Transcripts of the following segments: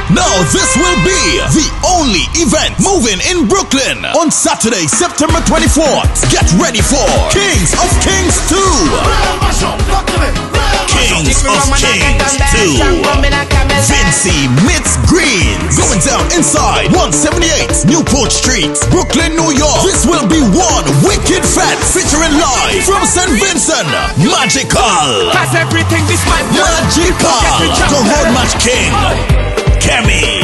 Now this will be the only event moving in Brooklyn on Saturday, September 24th. Get ready for Kings of Kings 2. Kings of Kings 2. Vinci meets Greens. Going down inside 178 Newport Street, Brooklyn, New York. This will be one wicked fest featuring live from St. Vincent. Magical. Everything this might Magical. The Road Match King. Kemi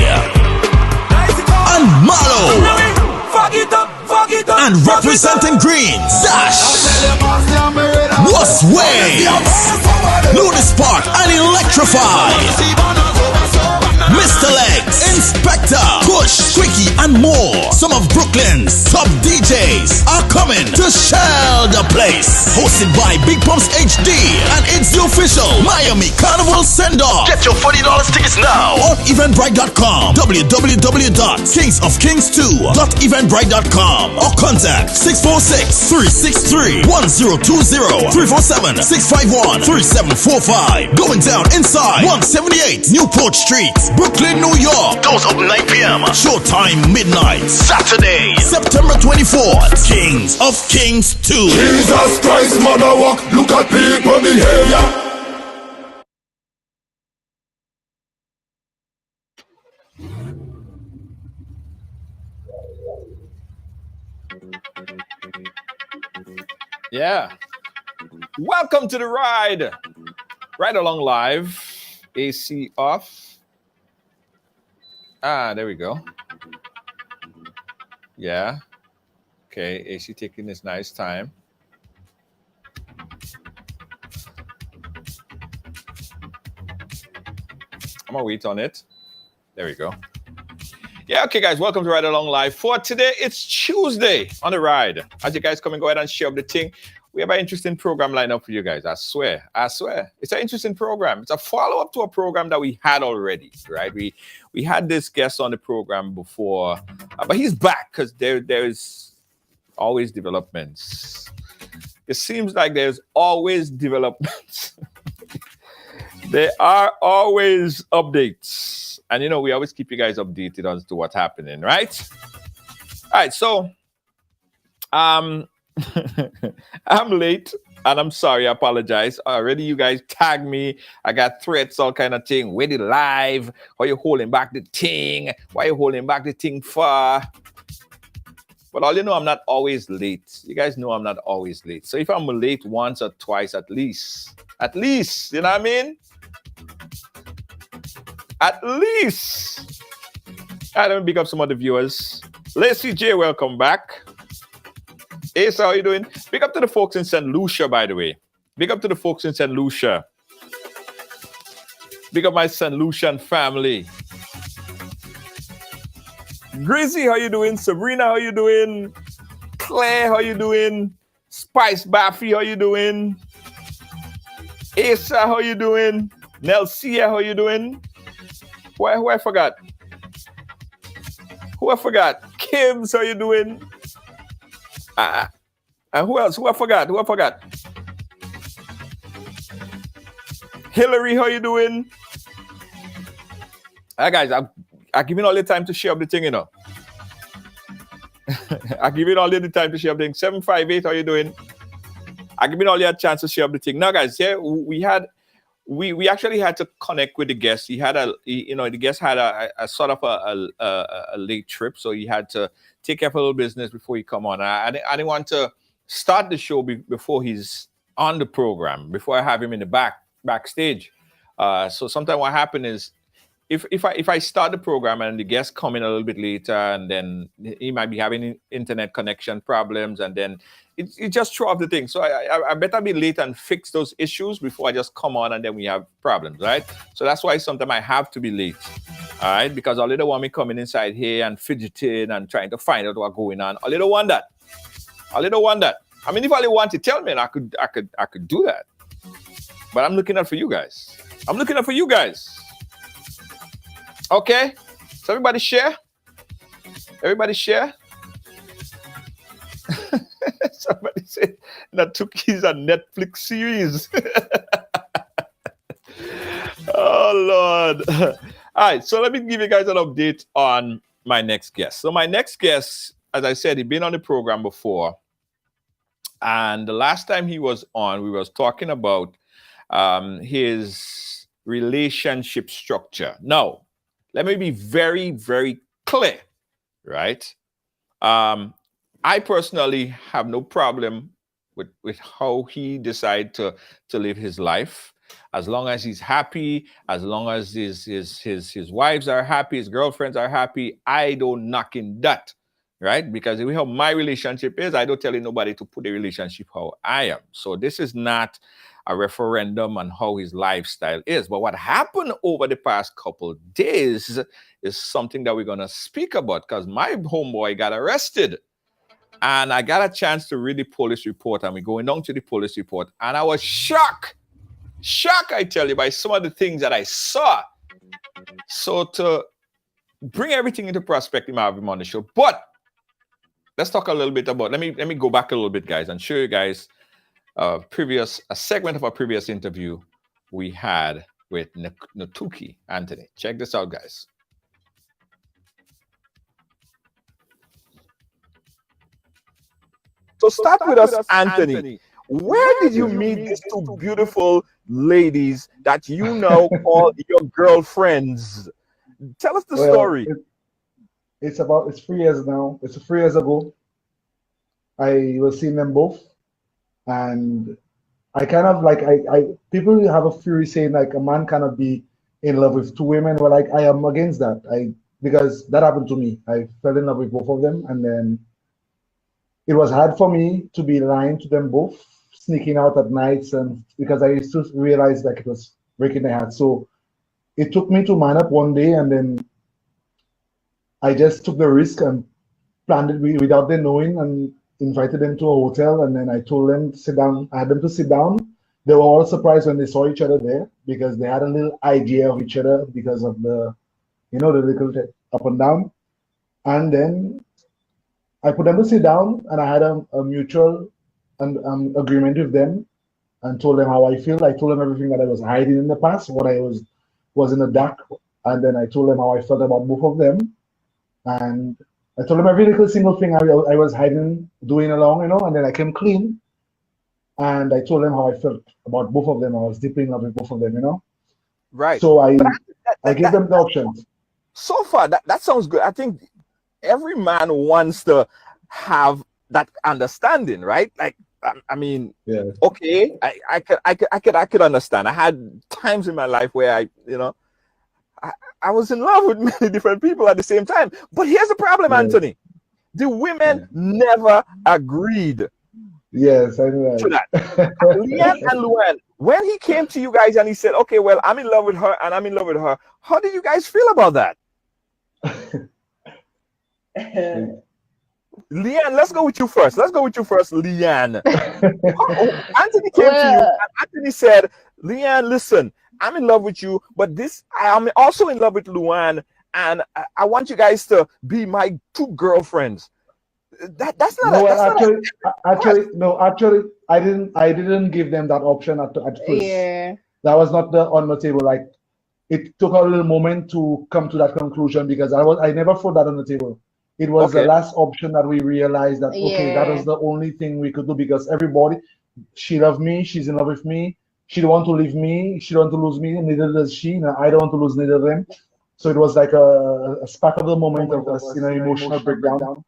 and Malo, and representing Greens, Dash, Was Waves, Lunis Park and Electrify, Mr. Legs, Inspector, Push, Quickie and more. Some of Brooklyn's top DJs are coming to shell the place. Hosted by Big Pumps HD, and it's the official Miami Carnival send-off. Get your $40 tickets now on eventbrite.com, www.kingsofkings2.eventbrite.com, or contact 646-363-1020, 347-651-3745. Going down inside 178 Newport Street, Brooklyn, New York. Doors open 9 p.m. Showtime midnight. Saturday, September 24th. Kings of Kings 2. Jesus Christ, mother walk. Look at people behavior. Yeah. Welcome to the ride. Ride along live. AC off. There we go. Yeah. Okay, AC taking this nice time. I'm gonna wait on it. There we go. Yeah, okay, guys, welcome to Ride Along Live. For today, it's Tuesday on the ride. As you guys come and go ahead and share up the thing, we have an interesting program lined up for you guys. I swear. It's an interesting program. It's a follow-up to a program that we had already, right? We had this guest on the program before, but he's back because there's always developments. It seems like there's always developments. There are always updates. And, you know, we always keep you guys updated as to what's happening, right? All right, so I'm late, and I'm sorry. I apologize. Already you guys tagged me. I got threats, all kind of thing. Where the live? Why you holding back the thing? Why you holding back the thing for? But all you know, I'm not always late. You guys know I'm not always late. So if I'm late once or twice at least, you know what I mean? At least. I don't pick up some of the viewers. Lacey J, welcome back. Ace, how are you doing? Big up to the folks in St. Lucia, by the way. Big up to the folks in St. Lucia. Big up my St. Lucian family. Grizzy, how you doing? Sabrina, how you doing? Claire, how you doing? Spice Baffy, how you doing? Asa, how you doing? Nelsia, how you doing? Who I forgot? Who I forgot? Kims, how you doing? And who else? Who I forgot? Hillary, how you doing? Guys, I'm giving all the time to share up the thing, you know. I'm giving all the time to share up the thing. 758, how you doing? I'm giving all you a chance to share up the thing. Now, guys, yeah, we actually had to connect with the guest. The guest had a sort of a late trip, so he had to take care of a little business before he come on. I didn't want to start the show before he's on the program, before I have him in the backstage. So sometimes what happened is, if I start the program and the guests come in a little bit later, and then he might be having internet connection problems, and then it just throw off the thing. So I better be late and fix those issues before I just come on and then we have problems, right? So that's why sometimes I have to be late, all right? Because a little want me coming inside here and fidgeting and trying to find out what's going on. A little want that. I mean, if I want to tell me, I could do that. But I'm looking out for you guys. Okay, so everybody share. Somebody said Natuki's a Netflix series. Oh Lord. All right, so let me give you guys an update on my next guest. So my next guest, as I said, he'd been on the program before, and the last time he was on, we was talking about his relationship structure. Now, let me be very, very clear, right? I personally have no problem with how he decided to live his life, as long as he's happy, as long as his wives are happy, his girlfriends are happy. I don't knock in that, right? Because how my relationship is, I don't tell nobody to put a relationship how I am. So this is not a referendum on how his lifestyle is. But what happened over the past couple of days is something that we're going to speak about, because my homeboy got arrested. And I got a chance to read the police report, and we're going down to the police report. And I was shocked, I tell you, by some of the things that I saw. So to bring everything into perspective, I have him on the show. But let's talk a little bit about, let me go back a little bit, guys, and show you guys a segment of a previous interview we had with Natuki Anthony. Check this out, guys. So start with us, Anthony. Where did you meet these two beautiful ladies that you now call your girlfriends? Tell us the story. It's 3 years now. It's 3 years ago. I was seeing them both. And I kind of like, people have a theory saying like a man cannot be in love with two women. Well, like I am against that. Because that happened to me. I fell in love with both of them, and then it was hard for me to be lying to them both, sneaking out at nights, and because I used to realize like it was breaking their heart. So it took me to man up one day, and then I just took the risk and planned it without them knowing, and invited them to a hotel, and then I told them to sit down. I had them to sit down. They were all surprised when they saw each other there, because they had a little idea of each other because of the little up and down. And then I put them to sit down, and I had a mutual agreement with them, and told them how I feel. I told them everything that I was hiding in the past, what I was in the dark, and then I told them how I felt about both of them, and I told them every little single thing I was hiding, doing along, and then I came clean, and I told them how I felt about both of them. I was deeply in love with both of them, Right. So I gave them the options. So far, that sounds good. I think every man wants to have that understanding, right? Like, I mean, yeah. Okay, I could understand. I had times in my life where I was in love with many different people at the same time. But here's the problem, Anthony. The women never agreed. Yes, I know to that. Leanne and Luann, when he came to you guys and he said, okay, well, I'm in love with her and I'm in love with her, how did you guys feel about that? Leanne, let's go with you first. Leanne. Anthony came to you, and Anthony said, Leanne, listen, I'm in love with you, but I am also in love with Luann, and I want you guys to be my two girlfriends. That's not No, not actually, I didn't give them that option at first. Yeah. That was not on the table. Like, it took a little moment to come to that conclusion because I never put that on the table. It was the last option that we realized that okay, that was the only thing we could do because everybody, she loved me, she's in love with me, she don't want to leave me, she don't want to lose me, neither does she. No, I don't want to lose neither of them. So it was like a spark of the moment of us in an emotional breakdown.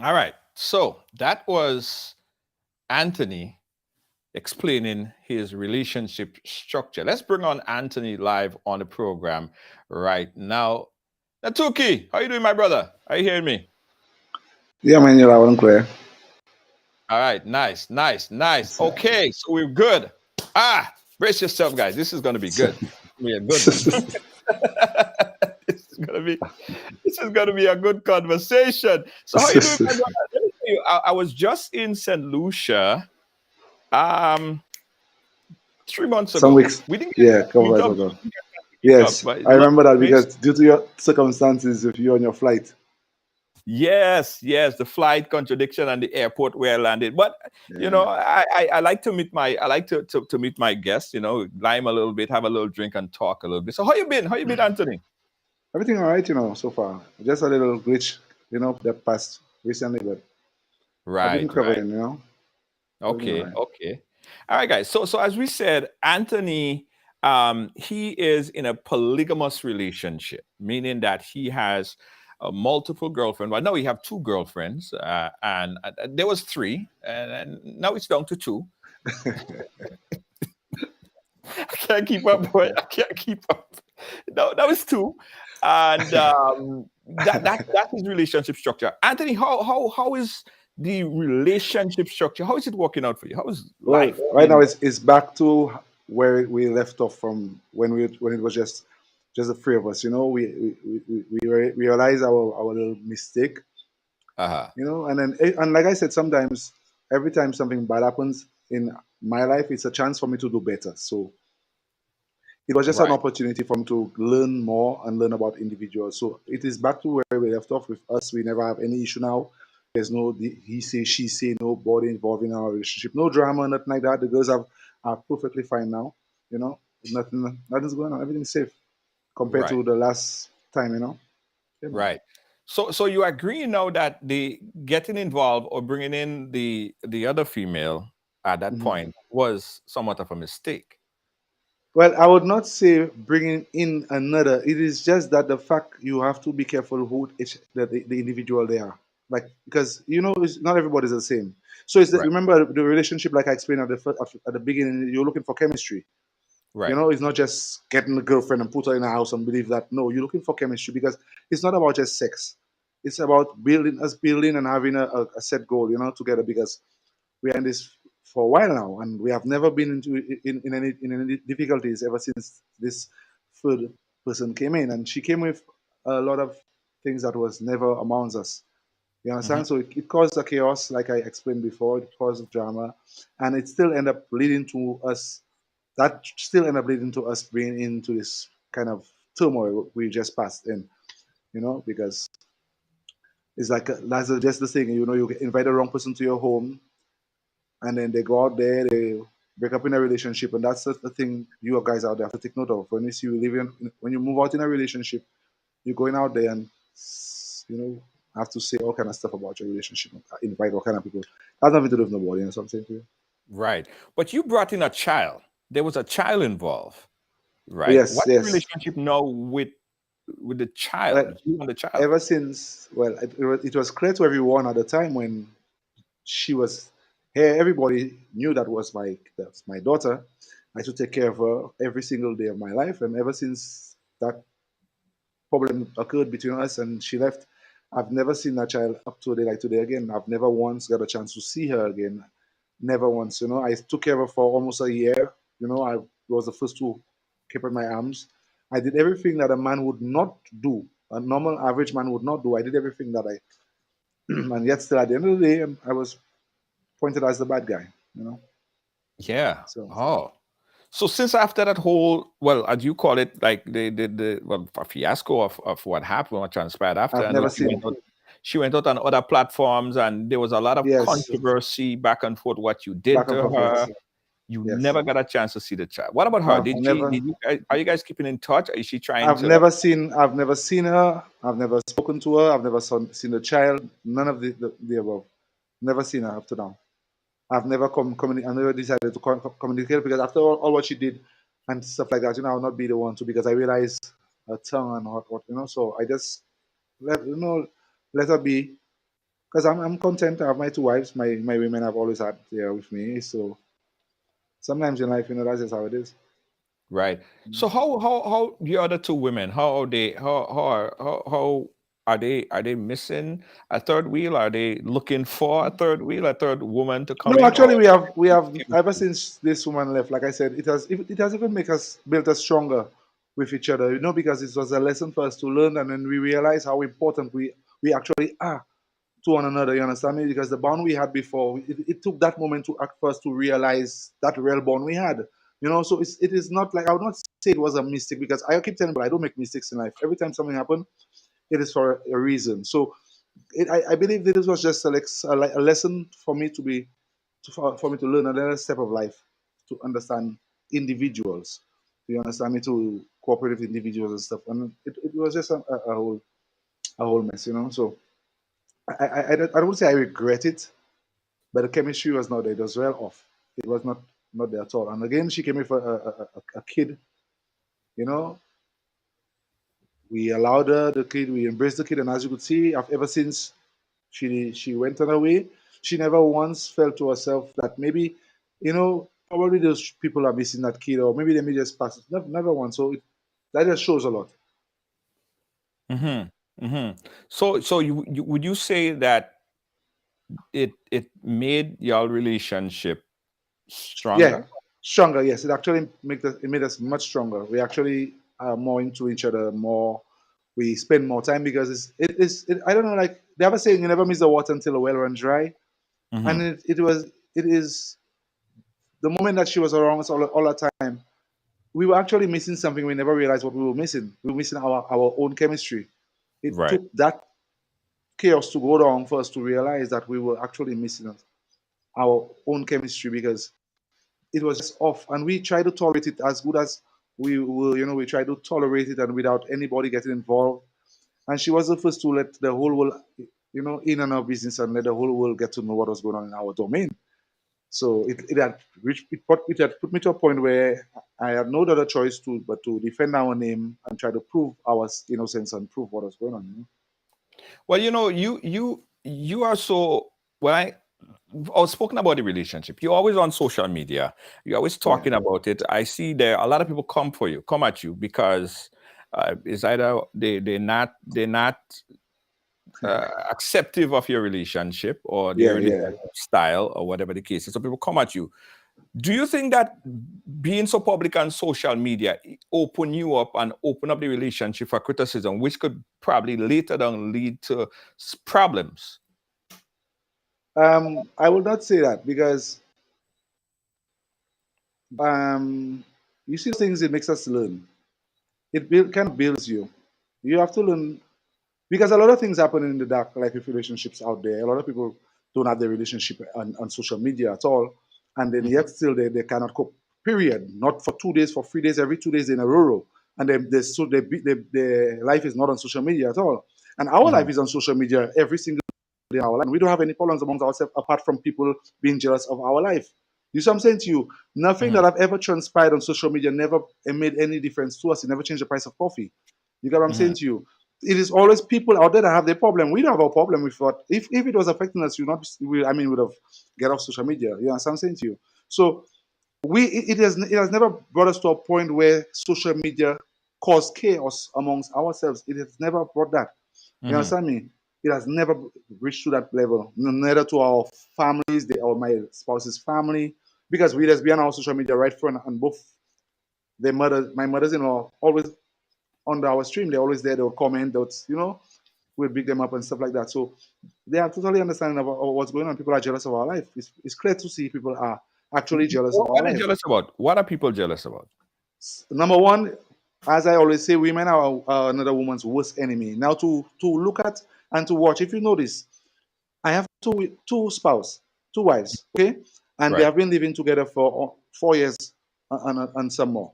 All right. So that was Anthony explaining his relationship structure. Let's bring on Anthony live on the program right now. Natuki, how you doing, my brother? Are you hearing me? Yeah, man, you're loud and clear. All right, nice. Okay, so we're good. Brace yourself, guys. This is going to be good. This is gonna be a good conversation. So how you doing, my brother? Let me tell you, I was just in St. Lucia 3 months ago. Some weeks. We didn't a couple of ago. Yes, I remember that because due to your circumstances with you on your flight. Yes, the flight contradiction and the airport where I landed. But you know, I like to meet my guests, you know, lime a little bit, have a little drink and talk a little bit. So how you been, Anthony? Everything all right, you know, so far. Just a little glitch, you know, that passed recently, but I've been recovering, you know. Okay. All right, guys. So as we said, Anthony, he is in a polygamous relationship, meaning that he has multiple girlfriends. Well, now we have 2 girlfriends, and there was 3, and now it's down to 2. I can't keep up, boy. I can't keep up. No, that was 2, and that's his relationship structure. Anthony, how is the relationship structure? How is it working out for you? How is life? Right now, it's back to where we left off from when it was just the 3 of us. You know, we realize our little mistake. You know, and like I said, sometimes every time something bad happens in my life, it's a chance for me to do better. So it was just an opportunity for me to learn more and learn about individuals. So it is back to where we left off with us. We never have any issue now. There's no he say, she say, nobody involved in our relationship. No drama, nothing like that. The girls are perfectly fine now. You know, nothing's going on. Everything's safe compared to the last time, you know. Yeah, right. So you agree now that the getting involved or bringing in the other female at that point was somewhat of a mistake. Well, I would not say bringing in another. It is just that the fact you have to be careful who the individual they are. Like, because you know, not everybody's the same. So it's remember the relationship, like I explained at the beginning. You're looking for chemistry. Right. You know, it's not just getting a girlfriend and put her in a house and believe that. No, you're looking for chemistry because it's not about just sex. It's about building and having a set goal, you know, together because we are in this for a while now, and we have never been in any difficulties ever since this third person came in, and she came with a lot of things that was never amongst us. You understand? So it caused a chaos, like I explained before. It caused drama, and it still ended up leading to us. That still ended up leading to us being into this kind of turmoil we just passed in. You know, because it's like that's just the thing. You know, you invite the wrong person to your home, and then they go out there, they break up in a relationship, and that's the thing you guys out there have to take note of. When you see you living, when you move out in a relationship, you're going out there and you know have to say all kind of stuff about your relationship, invite all kind of people. That's nothing to do with nobody. You know what I'm saying to you? Right, but you brought in a child. There was a child involved, right? Yes. What's the relationship now with the child? Well, you and the child. Ever since, well, it was clear to everyone at the time when she was here. Everybody knew that's my daughter. I should take care of her every single day of my life. And ever since that problem occurred between us and she left, I've never seen that child up to a day like today again. I've never once got a chance to see her again. Never once. You know, I took care of her for almost a year. You know, I was the first to keep her in my arms. I did everything that a man would not do a normal average man would not do. I did everything that I, and yet still at the end of the day, I was pointed as the bad guy. You know. Yeah. So Oh. So since after that whole, well, as you call it, like the well, a fiasco of what happened, what transpired after, I've I know never seen. she went out on other platforms, and there was a lot of Yes, controversy back and forth what you did back and to forth. her. Yes, You yes. never got a chance to see the child. What about her? I've never. Did you are you guys keeping in touch? Is she trying I've to? never seen. I've never seen her. I've never spoken to her. I've never seen the child. None of the above. Never seen her up to now. I've never I never decided to communicate because after all what she did and stuff like that, you know, I'll not be the one to because I realized her tongue and what you know. So I just let her be because I'm content. I have my two wives. My women I've always had there with me. So sometimes in life, you know, that's just how it is. Right. So how the other two women, how are they how are they missing a third wheel? Are they looking for a third wheel, a third woman to come No, in? actually, Or we have ever since this woman left. Like I said, it has even make us built us stronger with each other. You know, because it was a lesson for us to learn, and then we realize how important we actually are to one another. You understand me? Because the bond we had before, it took that moment to act for us to realize that real bond we had. You know, so it is not like I would not say it was a mistake because I keep telling people I don't make mistakes in life. Every time something happens, it is for a reason. So I believe this was just a lesson for me to be for me to learn another step of life to understand individuals. Do you understand me to cooperate with individuals and stuff? And it was just a whole mess, you know. So I don't say I regret it, but the chemistry was not there. It was well off. It was not there at all. And again, she came in for a kid, you know. We allowed her the kid. We embraced the kid, and as you could see, ever since she went on her way, she never once felt to herself that maybe, you know, probably those people are missing that kid, or maybe they may just pass it. Never once. So that just shows a lot. mm-hmm, mm-hmm. So you would you say that it made your relationship Yeah, stronger? stronger. Yes, it actually made us much stronger. We actually are more into each other. More, we spend more time because I don't know, like they have a saying, you never miss the water until the well runs dry. And Mm-hmm. it is the moment that she was around us all the time. We were actually missing something. We never realized what we were missing. We were missing our own chemistry. It Right. took that chaos to go down for us to realize that we were actually missing our own chemistry because it was just off. And we tried to tolerate it as good as we will, you know, we tried to tolerate it and without anybody getting involved. And she was the first to let the whole world, you know, in on our business and let the whole world get to know what was going on in our domain. So it had put me to a point where I had no other choice but to defend our name and try to prove our innocence and prove what was going on. You know? Well, you know, you are so when I was spoken about the relationship. You're always on social media. You're always Yeah, talking about it. I see there a lot of people come at you because it's either they're not acceptive of your relationship or their yeah, yeah. relationship style or whatever the case is. So people come at you. Do you think that being so public on social media open you up and open up the relationship for criticism, which could probably later on lead to problems? I will not say that because you see things it makes us learn. Kind of builds you. You have to learn because a lot of things happen in the dark life of relationships out there. A lot of people don't have their relationship on social media at all, and then yet still they cannot cope. Period. Not for 2 days, for 3 days, every 2 days in a row, and then their life is not on social media at all. And our life Mhm. is on social media every single day in our life. And we don't have any problems amongst ourselves apart from people being jealous of our life. You see what I'm saying to you? Nothing Mhm. that I've ever transpired on social media never made any difference to us. It never changed the price of coffee. You get what I'm saying Mhm. to you? It is always people out there that have their problem. We don't have a problem with what if it was affecting us, would have get off social media. You know what I'm saying to you? So it has never brought us to a point where social media caused chaos amongst ourselves. It has never brought that. You Mhm. understand me? It has never reached to that level. Neither to our families, or my spouse's family, because we be on our social media right front, and both my mothers-in-law always on our stream. They're always there. They'll comment. We'll big them up and stuff like that. So they are totally understanding about what's going on. People are jealous of our life. It's clear to see people are actually jealous of our What are life. they jealous about? What are people jealous about? Number one, as I always say, women are another woman's worst enemy. Now to look at and to watch. If you notice, I have two wives, okay, and they Right. have been living together for 4 years and some more,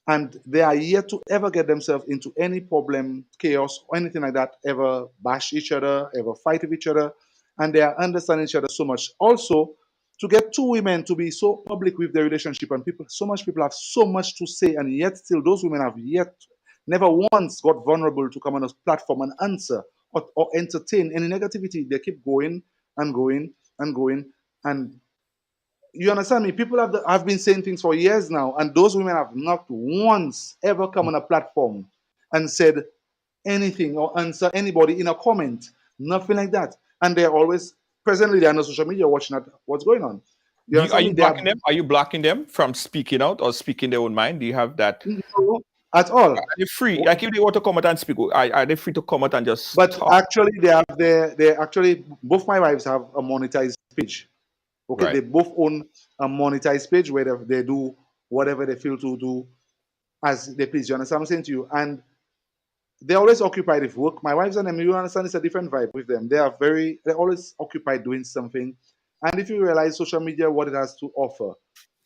and they are yet to ever get themselves into any problem, chaos, or anything like that. Ever bash each other, ever fight with each other, and they are understanding each other so much. Also, to get two women to be so public with their relationship, and so much people have so much to say, and yet still those women have yet never once got vulnerable to come on a platform and answer or entertain any negativity. They keep going and going and going. And you understand me? People have been saying things for years now, and those women have not once ever come on a platform and said anything or answer anybody in a comment. Nothing like that. And they're always presently they're on social media watching what's going on. You Are understand you me? blocking them? Are you blocking them from speaking out or speaking their own mind? Do you have that? No, at all. Are they free? Like if they want to come out and speak, are they free to come out and just But talk? actually, they actually both my wives have a monetized page. Okay, Right. they both own a monetized page where they do whatever they feel to do as they please. You understand what I'm saying to you? And they're always occupied with work. My wives and them, you understand, it's a different vibe with them. They're always occupied doing something. And if you realize social media, what it has to offer,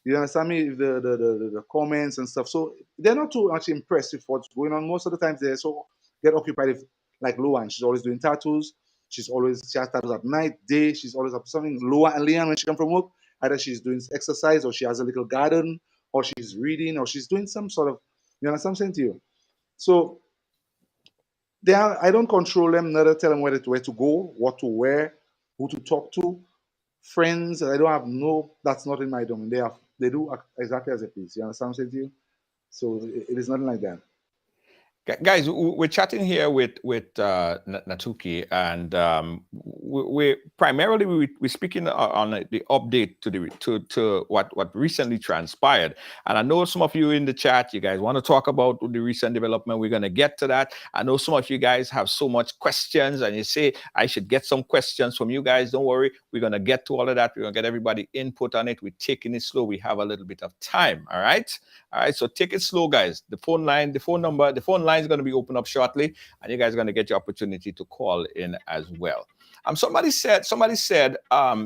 you understand me? The comments and stuff. So they're not too much impressed with what's going on. Most of the times they so get occupied with like Luan. She's always doing tattoos. She has tattoos at night, day. She's always up to something. Luan and Leanne, when she come from work, either she's doing exercise or she has a little garden or she's reading or she's doing some sort of, you understand what I'm saying to you? So I don't control them, neither tell them where to go, what to wear, who to talk to. Friends, I don't have that's not in my domain. They do exactly as they please. You understand what I'm saying to you? So it is nothing like that. Guys, we're chatting here with Natuki, and we're primarily we're speaking on the update to what recently transpired. And I know some of you in the chat, you guys want to talk about the recent development. We're going to get to that. I know some of you guys have so much questions, and you say I should get some questions from you guys. Don't worry, we're going to get to all of that. We're going to get everybody input on it. We're taking it slow. We have a little bit of time. All right, so take it slow, guys. The phone line is going to be open up shortly, and you guys are going to get your opportunity to call in as well. Somebody said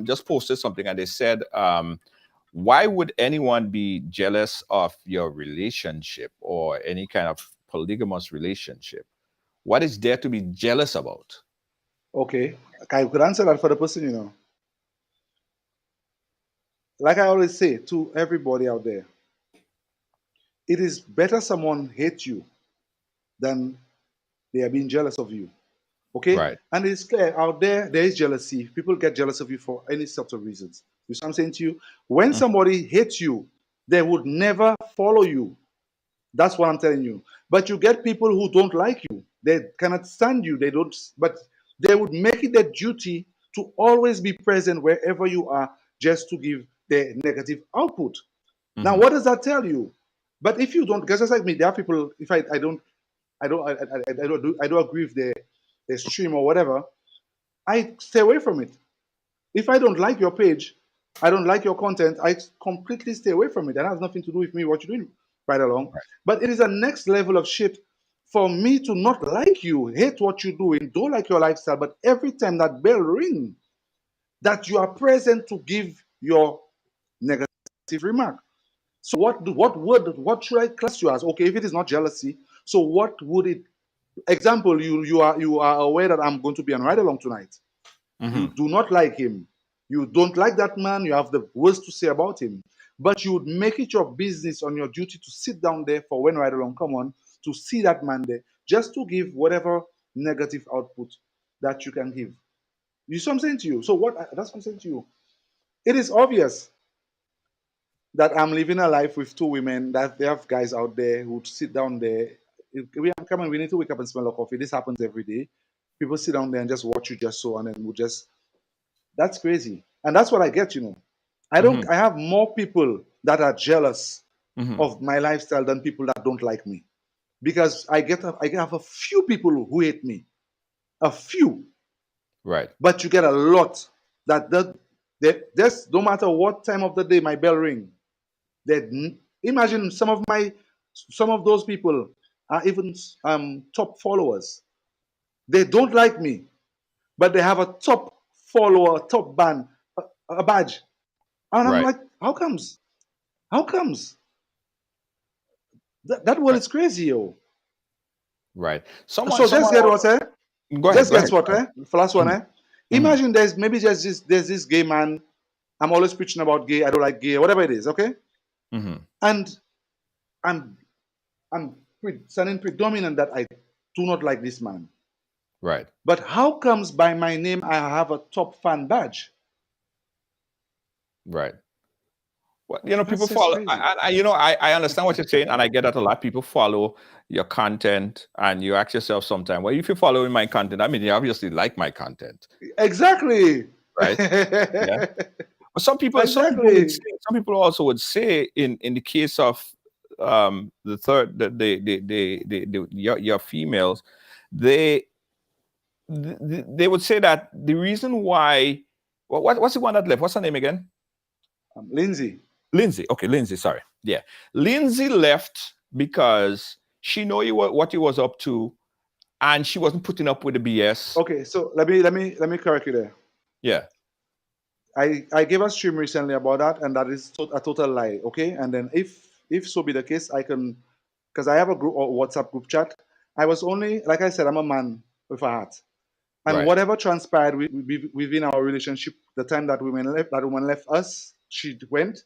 just posted something, and they said, why would anyone be jealous of your relationship or any kind of polygamous relationship? What is there to be jealous about? Okay, I could answer that for the person, you know. Like I always say to everybody out there, it is better someone hates you than they are being jealous of you. Okay? Right. And it's clear out there is jealousy. People get jealous of you for any sort of reasons. You see what I'm saying to you? When somebody hates you, they would never follow you. That's what I'm telling you. But you get people who don't like you. They cannot stand you. But they would make it their duty to always be present wherever you are just to give their negative output. Now, what does that tell you? But if you don't, because just like me, there are people, if I don't agree with their stream or whatever, I stay away from it. If I don't like your page, I don't like your content, I completely stay away from it. That has nothing to do with me, what you're doing right along. Right. But it is a next level of shit for me to not like you, hate what you're doing, don't like your lifestyle, but every time that bell rings, that you are present to give your negative remark. So what should I class you as? Okay, if it is not jealousy, so what would it? Example, you are aware that I'm going to be on ride along tonight. You do not like him. You don't like that man. You have the worst to say about him. But you would make it your business on your duty to sit down there for when ride along come on to see that man there, just to give whatever negative output that you can give. You see what I'm saying to you? So that's what I'm saying to you. It is obvious that I'm living a life with two women, that they have guys out there who sit down there. We need to wake up and smell of coffee. This happens every day. People sit down there and just watch you just so, and then that's crazy. And that's what I get, you know. I have more people that are jealous of my lifestyle than people that don't like me. because I have a few people who hate me, a few, Right. but you get a lot there's no matter what time of the day my bell ring. Imagine some of those people are even top followers. They don't like me, but they have a top follower, top band, a badge, and I'm Right. like, how comes? How comes? That world Right. is crazy, yo. Right. So just get what, eh? Go ahead. Just Go guess ahead. what, eh? The last one, Mhm. eh? Imagine there's this gay man. I'm always preaching about gay. I don't like gay, whatever it is, okay? Mm-hmm. And I'm sounding predominant that I do not like this man. Right. But how comes by my name I have a top fan badge? Right. Well, you know, people That's just follow. crazy. I understand what you're saying, and I get that a lot. People follow your content, and you ask yourself sometimes, well, if you're following my content, I mean, you obviously like my content, Exactly. right? Yeah. But some people Exactly. also would say, in the case of the third, your females, they they would say that the reason why, what's the one that left? What's her name again? Lindsay. Lindsay. Okay, Lindsay. Sorry. Yeah, Lindsay left because she know what he was up to, and she wasn't putting up with the BS. Okay, so let me correct you there. Yeah. I gave a stream recently about that, and that is a total lie. Okay, and then if so be the case, I can, because I have a group or WhatsApp group chat. I was only, like I said, I'm a man with a heart, and Right. whatever transpired within our relationship, the time that woman left us, she went.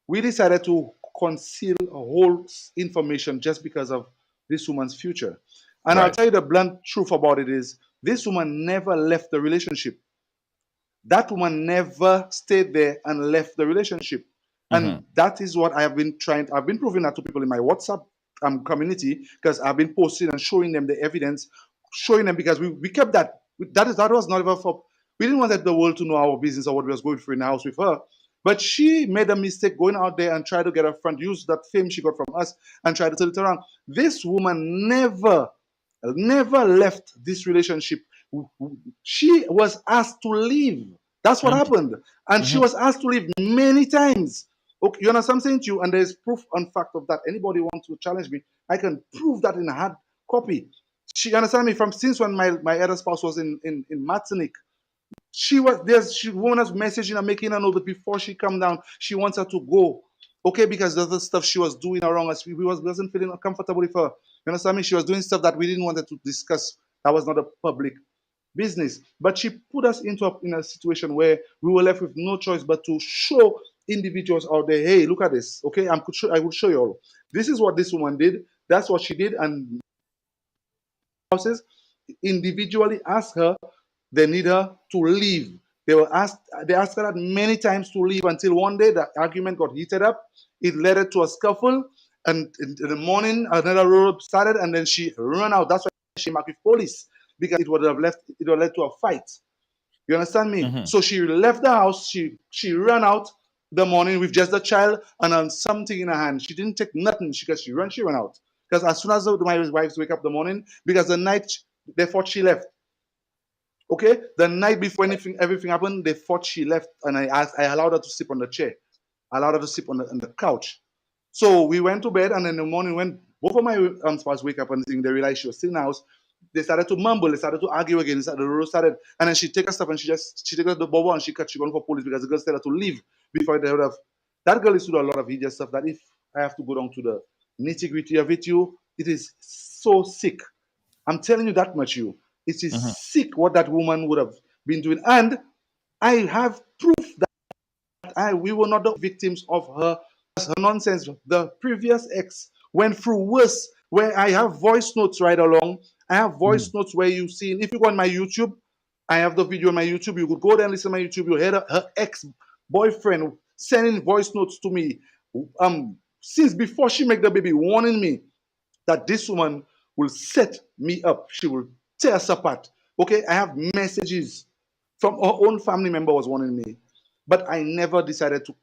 We decided to conceal a whole information just because of this woman's future. And I'll Right. tell you the blunt truth about it is this woman never left the relationship. That woman never stayed there and left the relationship. Mm-hmm. And that is what I've been proving that to people in my WhatsApp community, because I've been posting and showing them the evidence, showing them, because we kept that. That was not ever for, we didn't want the world to know our business or what we was going through in the house with her. But she made a mistake going out there and try to get a friend, use that fame she got from us and try to turn it around. This woman never left this relationship. She was asked to leave. That's what Mm-hmm. happened. And she Mm-hmm. was asked to leave many times. Okay, you understand what I'm saying to you? And there's proof and fact of that. Anybody wants to challenge me, I can prove that in a hard copy. She understand me from since when my other spouse was in Martinique. She was woman was messaging her, making her know that before she come down, she wants her to go. Okay, because the other stuff she was doing around us, we wasn't feeling comfortable with her. You understand me? She was doing stuff that we didn't want her to discuss. That was not a public business. But she put us in a situation where we were left with no choice but to show individuals out there, hey, look at this. Okay, I will show you all. This is what this woman did. That's what she did, and houses individually ask her, they need her to leave. They asked her that many times to leave, until one day the argument got heated up. It led to a scuffle, and in the morning another row started, and then she ran out. That's why she marked with police, because it would have led to a fight. You understand me? Mm-hmm. So she left the house, she ran out the morning with just the child and something in her hand. She didn't take nothing because she ran out. Because as soon as my wives wake up the morning, because the night they thought she left. Okay, the night before everything happened, they thought she left, and I allowed her to sleep on the chair. I allowed her to sleep on the couch. So we went to bed, and in the morning, when both of my spouses wake up and they realized she was still in the house, they started to mumble, they started to argue again. The row started, and then she take her stuff and she take her the bubble and she gone for police, because the girl said her to leave before they would have. That girl is doing a lot of hideous stuff that if I have to go down to the nitty gritty of it, it is so sick. I'm telling you that much, it is Mm-hmm. sick what that woman would have been doing. And I have proof that we were not the victims of her nonsense. The previous ex went through worse, where I have voice notes right along. I have voice notes where you see, if you go on my YouTube, I have the video on my YouTube. You could go there and listen to my YouTube. You hear her ex-boyfriend sending voice notes to me since before she make the baby, warning me that this woman will set me up. She will tear us apart. Okay, I have messages from her own family member was warning me, but I never decided to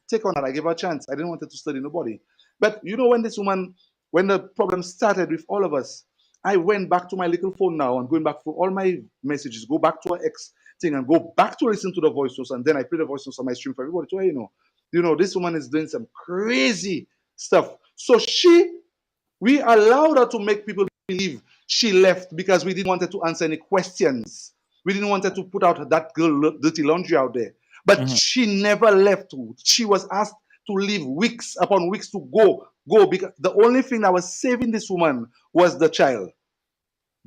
take on that. I gave her a chance. I didn't want her to study nobody. But when this woman when the problem started with all of us, I went back to my little phone now and going back through all my messages, go back to our ex thing and go back to listen to the voice notes, and then I play the voice notes on my stream for everybody. So you know, this woman is doing some crazy stuff. So we allowed her to make people believe she left because we didn't want her to answer any questions. We didn't want her to put out that girl dirty laundry out there. But she never left. She was asked to leave weeks upon weeks to go because the only thing that was saving this woman was the child.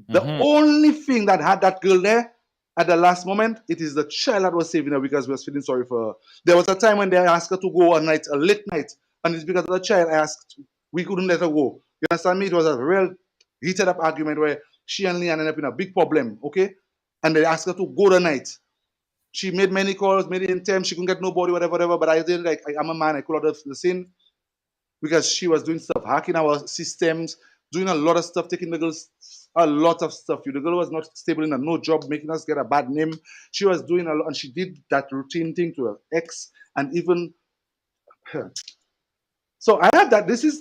The only thing that had that girl there at the last moment, it is the child that was saving her because we was feeling sorry for her. There was a time when they asked her to go a late night, and it's because of the child I asked, we couldn't let her go. You understand me? It was a real heated up argument where she and Leanne ended up in a big problem, okay? And they asked her to go the night. She made many calls, many attempts, she couldn't get nobody, whatever, but I didn't, I'm a man, I called out the scene because she was doing stuff, hacking our systems, doing a lot of stuff, taking the girls, a lot of stuff. The girl was not stable in no job, making us get a bad name. She was doing a lot, and she did that routine thing to her ex, and even her. So I had that. This is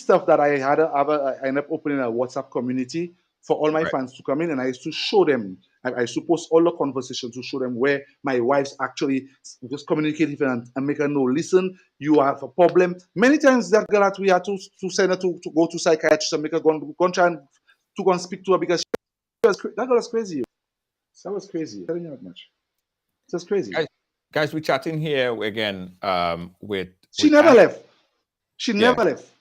stuff that I had. I ended up opening a WhatsApp community for all my fans to come in, and I used to show them. I used to post all the conversations to show them where my wife's actually just communicating and make her know. Listen, you have a problem. Many times that girl we had to send her to go to psychiatrist and make her go and try and to go and speak to her because that girl was crazy. That was crazy. I'm telling you that much. That's crazy. Guys, we're chatting here again with. She never left. She never left.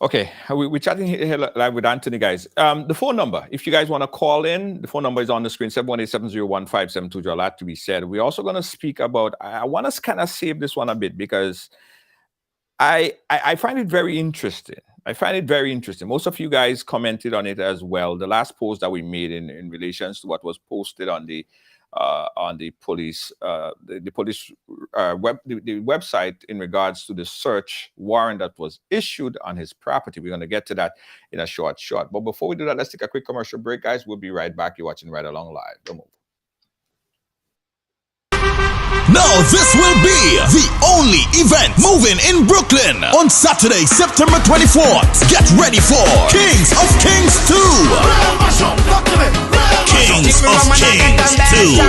Okay, we're chatting here live with Anthony, guys. The phone number, if you guys want to call in, the phone number is on the screen, 718-701-5720. A lot to be said. We're also going to speak about, I want to kind of save this one a bit because I find it very interesting. Most of you guys commented on it as well. The last post that we made in relations to what was posted on the police website in regards to the search warrant that was issued on his property. We're going to get to that in a short. But before we do that, let's take a quick commercial break, guys. We'll be right back. You're watching Right Along Live. Don't move. Now this will be the only event moving in Brooklyn on Saturday, September 24th. Get ready for Kings of Kings 2. Kings of Kings 2.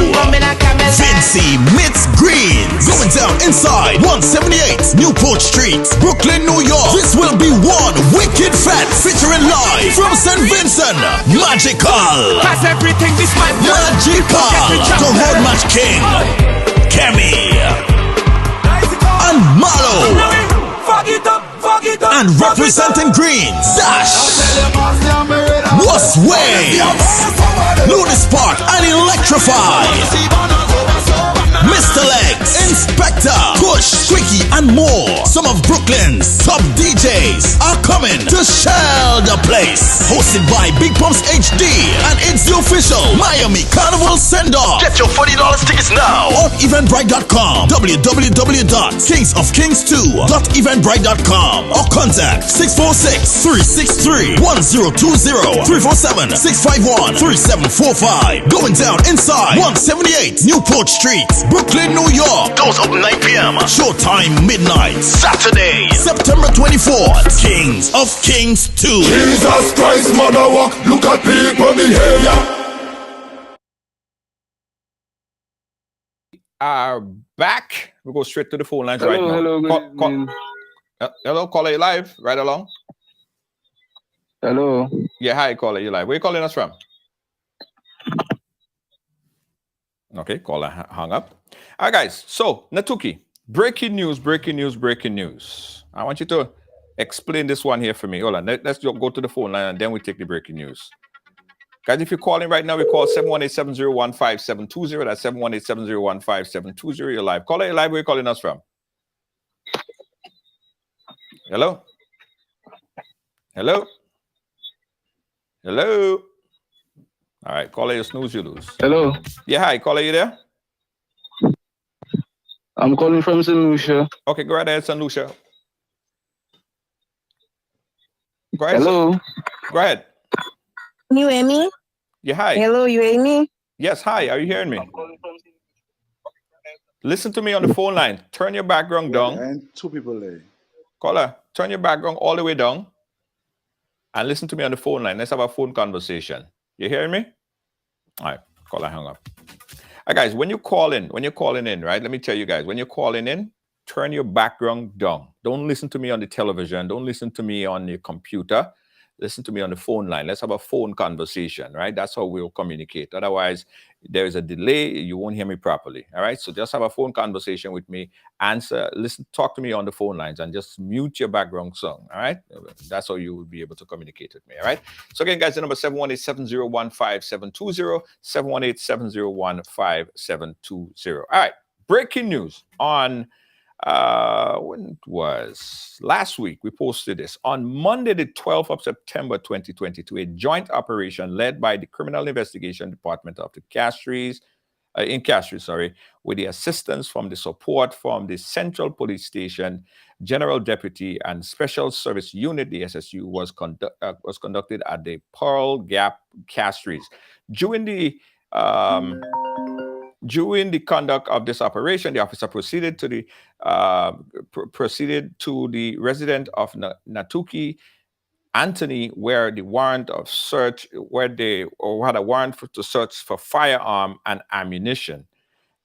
Vincy meets Greens. Going down inside 178 Newport Street, Brooklyn, New York. This will be one wicked fest featuring live from St. Vincent. Magical. The Road Match King. Kemi and Malo, and representing Greens, Dash, Was Waves, Lunis Park and Electrify, Mr. Legs, Inspector, Push, Quickie and more. Some of Brooklyn's top DJs are coming to shell the place. Hosted by Big Pumps HD, and it's the official Miami Carnival send-off. Get your $40 tickets now on eventbrite.com, www.kingsofkings2.eventbrite.com, or contact 646-363-1020, 347-651-3745. Going down inside 178 Newport Street, Brooklyn, New York. Doors open 9 p.m. Showtime midnight. Saturday, September 24th. Kings of Kings 2. Jesus Christ, mother walk, look at people behavior. Are back. We'll go straight to the phone lines right now. Hello, caller, you live? Right along. Hello. Yeah, hi, caller, you live. Where are you calling us from? Okay, caller hung up. All right, guys. So, Natuki, breaking news. I want you to explain this one here for me. Hold on. Let's go to the phone line and then we take the breaking news. Guys, if you're calling right now, we call 718-701-5720. That's 718-701-5720. You're live. Caller, you're live. Where are you calling us from? Hello? Hello? Hello? All right, caller, you snooze, you lose. Hello. Yeah, hi, caller, you there? I'm calling from St. Lucia. Okay, go right ahead, St. Lucia. Go ahead. Hello. Go ahead. Can you hear me? Yeah, hi. Hello, you hear me? Yes, hi. Are you hearing me? Listen to me on the phone line. Turn your background down. And two people there. Caller. turn your background all the way down and listen to me on the phone line. Let's have a phone conversation. You hearing me? All right, call I hung up. All right, guys, when you're calling in, right? Let me tell you guys, when you're calling in, turn your background down. Don't listen to me on the television. Don't listen to me on your computer. Listen to me on the phone line. Let's have a phone conversation, right? That's how we'll communicate. Otherwise, there is a delay. You won't hear me properly, all right? So just have a phone conversation with me. Answer, listen, talk to me on the phone lines and just mute your background song, all right? That's how you will be able to communicate with me, all right? So again, guys, the number 718-701-5720, 718-701-5720. All right, breaking news on when it was last week, we posted this on Monday, the 12th of September 2022, a joint operation led by the Criminal Investigation Department of the Castries, with the assistance from the support from the Central Police Station, General Deputy and Special Service Unit, the SSU, was conducted at the Pearl Gap Castries. During the conduct of this operation, the officer proceeded to the resident of Natuki, Anthony, where the warrant of search, had a warrant to search for firearm and ammunition.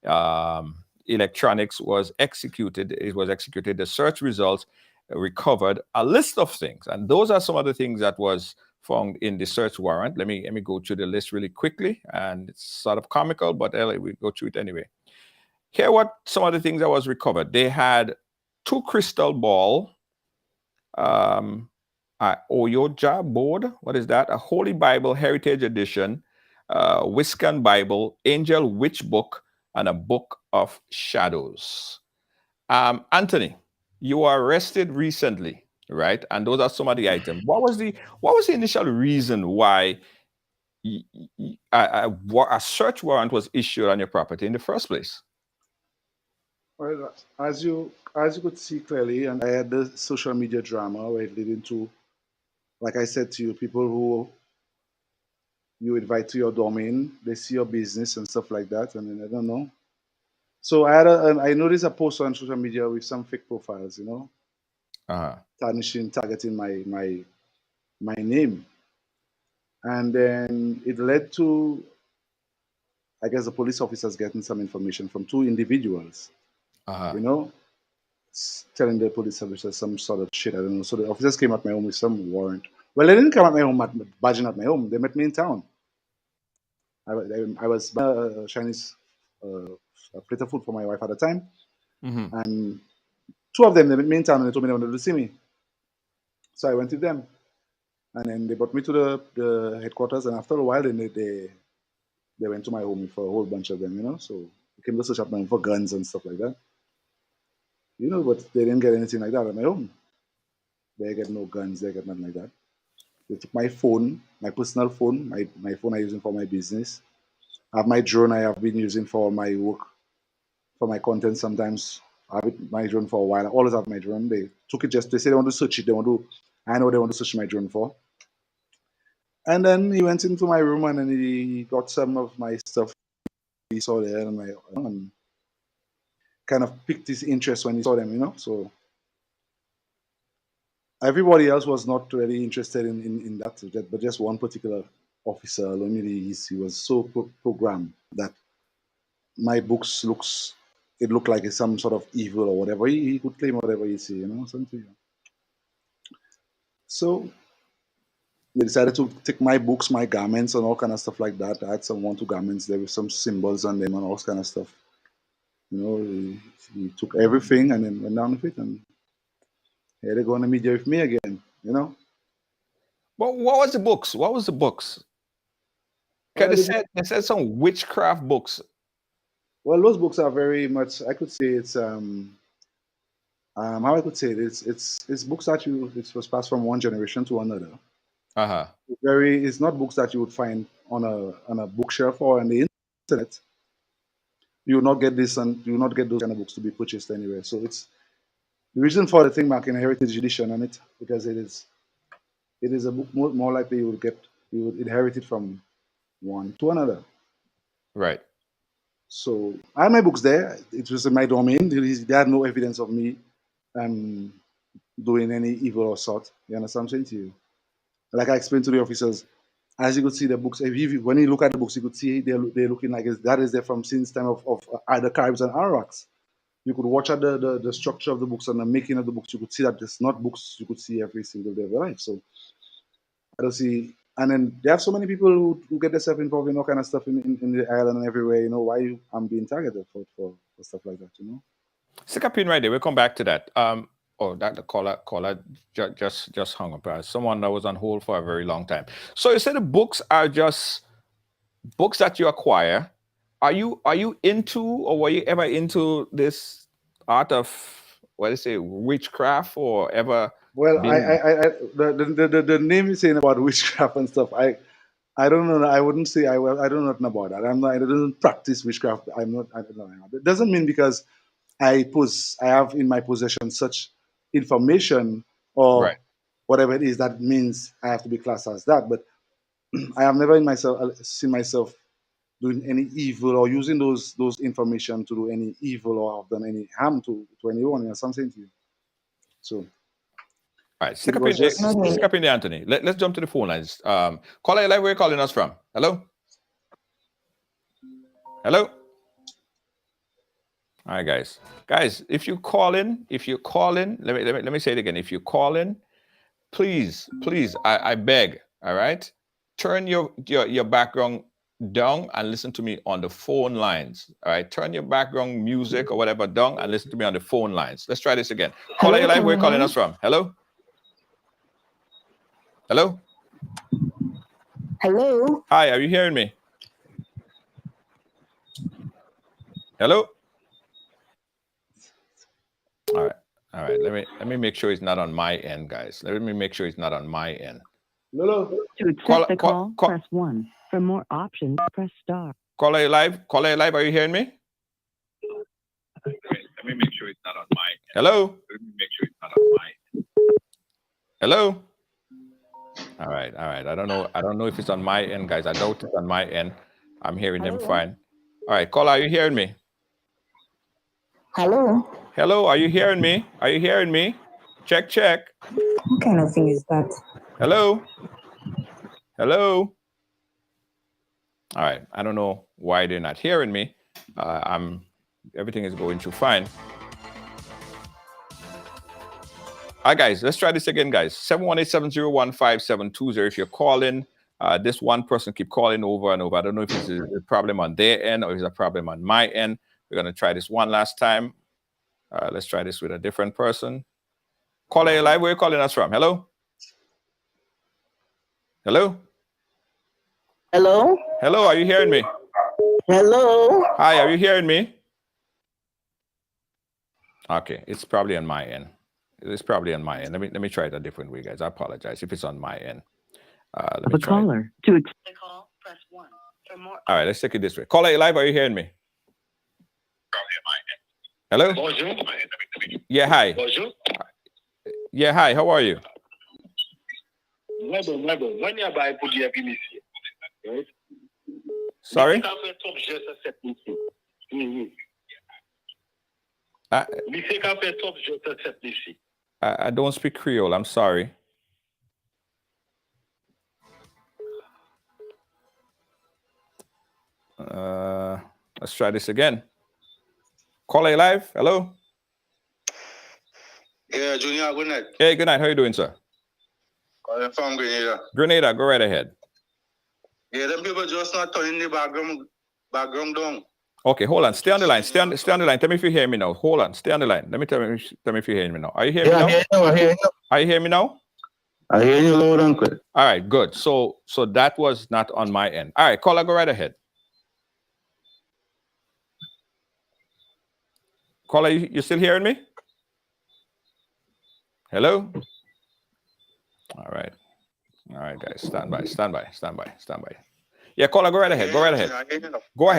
Electronics was executed. It was executed. The search results recovered a list of things, and those are some of the things that was found in the search warrant. Let me go through the list really quickly, and it's sort of comical, but we go through it anyway. Here, what some of the things that was recovered. They had 2 crystal ball, Oyoja board. What is that? A Holy Bible Heritage Edition, Wisconsin Bible, Angel Witch Book, and a Book of Shadows. Anthony, you were arrested recently, right? And those are some of the items. What was the initial reason why a search warrant was issued on your property in the first place? Well, as you could see clearly, and I had the social media drama where it led into, like I said to you, people who you invite to your domain, they see your business and stuff like that, and then I don't know. So I noticed a post on social media with some fake profiles, targeting my name, and then it led to, I guess, the police officers getting some information from 2 individuals, telling the police officers some sort of shit. I don't know. So the officers came at my home with some warrant. Well, they didn't come at my home, badging at my home. They met me in town. I was buying a Chinese plate of food for my wife at the time, and 2 of them, they met me in town and they told me they wanted to see me. So I went with them, and then they brought me to the headquarters. And after a while, then they went to my home for a whole bunch of them, So they came to search up my home for guns and stuff like that. But they didn't get anything like that at my home. They get no guns, they get nothing like that. They took my phone, my personal phone, my phone I'm using for my business. I have my drone I have been using for my work, for my content sometimes. I have my drone for a while. I always have my drone. They took it they say they want to search it. I know they want to search my drone for. And then he went into my room and then he got some of my stuff he saw there and kind of piqued his interest when he saw them, So everybody else was not really interested in that subject, but just one particular officer, he was so programmed that my books looked like it's some sort of evil or whatever. He could claim whatever he see, something. So they decided to take my books, my garments, and all kind of stuff like that. I had some 1-2 garments there with some symbols on them and all kind of stuff. He took everything and then went down with it, and here they go on the media with me again, But what was the books? What was the books? Because they said some witchcraft books. Well, those books are very much, I could say it's how I could say it, it's books that it was passed from one generation to another. It's not books that you would find on a bookshelf or on the internet. You will not get this, and you will not get those kind of books to be purchased anywhere. So it's the reason for the thing marking a heritage edition on it, because it is a book more likely you would inherit it from one to another. Right. So I had my books there. It was in my domain. They had no evidence of me doing any evil or sort. You understand what I'm saying to you? Like I explained to the officers, as you could see the books, when you look at the books, you could see they're looking like that is there from since time of either Caribs and Arawaks. You could watch at the structure of the books and the making of the books. You could see that it's not books you could see every single day of your life. So I don't see. And then there are so many people who get themselves involved in all kind of stuff in the island and everywhere. You know why I'm being targeted for stuff like that. You know. Stick a pin right there. We'll come back to that. That the caller just hung up. Someone that was on hold for a very long time. So you said the books are just books that you acquire. Are you into, or were you ever into this art of what do you say, witchcraft, or ever? Well, the name is saying about witchcraft and stuff. I don't know. I wouldn't say I don't know nothing about that. I don't practice witchcraft. I don't know. It doesn't mean because I have in my possession such information or Right. whatever it is that means I have to be classed as that. But I have never seen myself doing any evil or using those information to do any evil or have done any harm to anyone or something to you. So all right, stick up in there, Anthony. Let's jump to the phone lines. Caller live, where you calling us from? Hello? Hello? All right, guys. Guys, if you call in, let me say it again. If you call in, please, I beg, all right? Turn your background down and listen to me on the phone lines. All right, turn your background music or whatever down and listen to me on the phone lines. Let's try this again. Caller live, where you calling us from? Hello? Hello? Hello? Hi, are you hearing me? Hello? All right. Let me make sure it's not on my end, guys. Let me make sure it's not on my end. No. To accept the call, press 1. For more options, press star. Caller live, are you hearing me? Let me make sure it's not on my end. Hello? Let me make sure it's not on my end. Hello? All right. I don't know if it's on my end, guys. I doubt it's on my end. I'm hearing them fine. All right, caller, are you hearing me? Hello? Hello, are you hearing me? Are you hearing me? Check. What kind of thing is that? Hello? Hello? All right, I don't know why they're not hearing me. Everything is going through fine. All right, guys, let's try this again, guys. 718-701-5720. If you're calling, this one person keep calling over and over. I don't know if it's a problem on their end or if it's a problem on my end. We're going to try this one last time. Let's try this with a different person. Caller live, where are you calling us from? Hello? Hello? Hello? Hello, are you hearing me? Hello? Hi, are you hearing me? Okay, it's probably on my end. It's probably on my end. Let me try it a different way, guys. I apologize if it's on my end. Let me try caller. To accept the call, press 1. For more. All right, let's take it this way. Caller live, are you hearing me? Hello? Bonjour. Yeah, hi. Bonjour. Yeah, hi. How are you? When you buy pour dire ici, right? Sorry? I don't speak Creole. I'm sorry. Let's try this again. Caller live. Hello. Yeah, Junior, good night. Hey, good night. How you doing, sir? I'm from Grenada. Grenada, go right ahead. Yeah, them people just not turning the background down. Okay, hold on. Stay on the line. Stay on the line. Tell me if you hear me now. Hold on. Stay on the line. Tell me if you hear me now. Are you hearing me now? I hear you. Are you hearing me now? I hear you loud and clear. All right, good. So that was not on my end. All right, caller, go right ahead. Caller, you still hearing me? Hello? All right, guys. Stand by. Yeah, caller, go right ahead. Go ahead. Go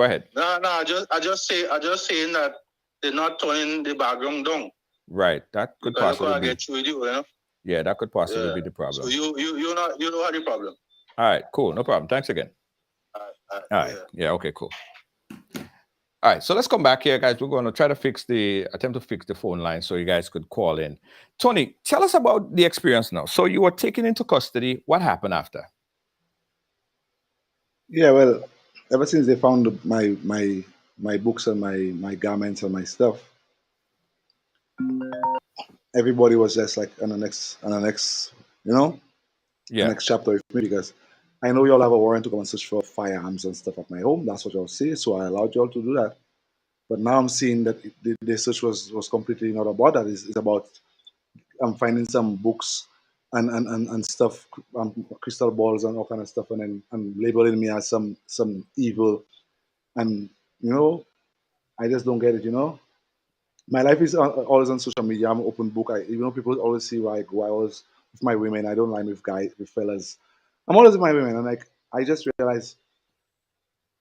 ahead. No, I just saying that they're not turning the background down. Right. That could possibly be. Get with you, know? Yeah, that could possibly be the problem. So you know the problem. All right, cool. No problem. Thanks again. All right. Yeah, okay, cool. All right, so let's come back here, guys. We're going to try to attempt to fix the phone line so you guys could call in. Tony, tell us about the experience now. So you were taken into custody. What happened after? Yeah, well, ever since they found my books and my garments and my stuff, everybody was just like on the next, Yeah. next chapter with me, because I know y'all have a warrant to come and search for firearms and stuff at my home. That's what y'all say, so I allowed y'all to do that. But now I'm seeing that the search was completely not about that. It's about I'm finding some books and stuff, crystal balls and all kind of stuff, and then labeling me as some evil, and I just don't get it. My life is always on social media. I'm an open book. People always see where I go. I always with my women. I don't lie with fellas. I'm always with my women, and like I just realized,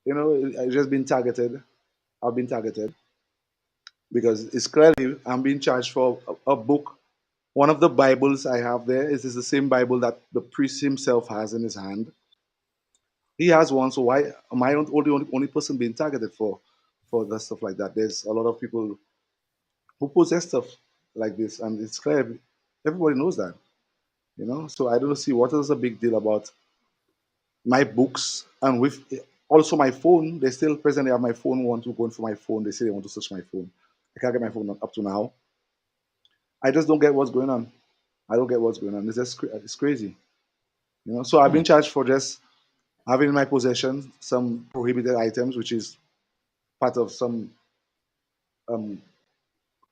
I've just been targeted. I've been targeted because it's clearly I'm being charged for a book. One of the Bibles I have there is the same Bible that the priest himself has in his hand. He has one, so why am I the only person being targeted for the stuff like that? There's a lot of people who possess stuff like this, and it's clear everybody knows that, So I don't see what is the big deal about my books, and with also my phone. They still presently have my phone. Want to go in for my phone? They say they want to search my phone. I can't get my phone up to now. I just don't get what's going on. I don't get what's going on. It's crazy, So I've been charged for just having in my possession some prohibited items, which is part of some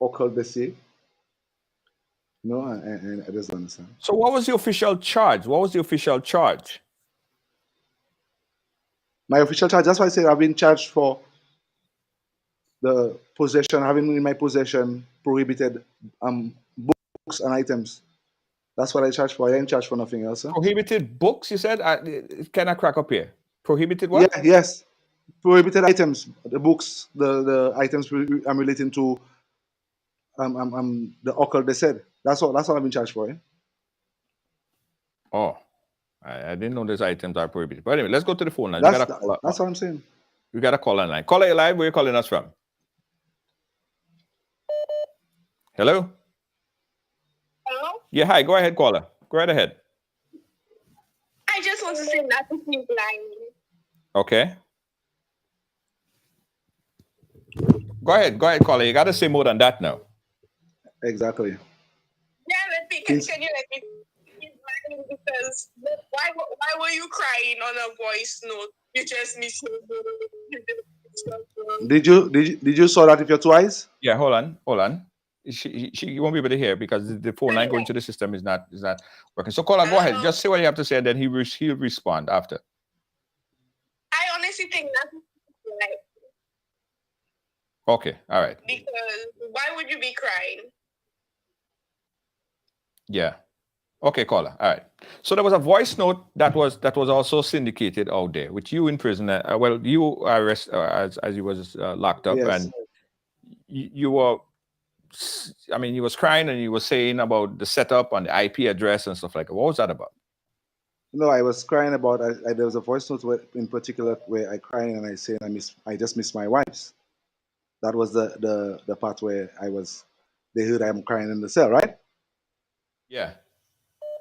occult they say. And I just don't understand. So what was the official charge? My official charge, that's why I say I've been charged for the possession, having in my possession prohibited books and items. That's what I charge for. I didn't charge for nothing else. Huh? Prohibited books, you said? Can I crack up here? Prohibited what? Yeah, yes. Prohibited items. The books, the items I'm relating to the occult they said. That's all I've been charged for. Eh? Oh. I didn't know those items are prohibited. But anyway, let's go to the phone line. That's what I'm saying. We got a call line. Caller, you live. Where are you calling us from? Hello? Hello? Yeah, hi. Go ahead, caller. Go right ahead. I just want to say that to keep lying. Okay. Go ahead, caller. You got to say more than that now. Exactly. Yeah, can you let me keep lying? Because why were you crying on a voice note? You just missed Did you saw that with your two eyes? Yeah, hold on. She won't be able to hear because the phone line going to the system is not working. So caller, go ahead. Just say what you have to say, and then he'll respond after. I honestly think that's like. Okay, all right. Because why would you be crying? Yeah. Okay, caller. All right. So there was a voice note that was also syndicated out there, with you in prison. You arrested as you was locked up, yes. And you were. I mean, you was crying and you were saying about the setup and the IP address and stuff like that. What was that about? No, I was crying about. There was a voice note in particular where I cried and I said I just miss my wives. That was the part where they heard I'm crying in the cell, right? Yeah.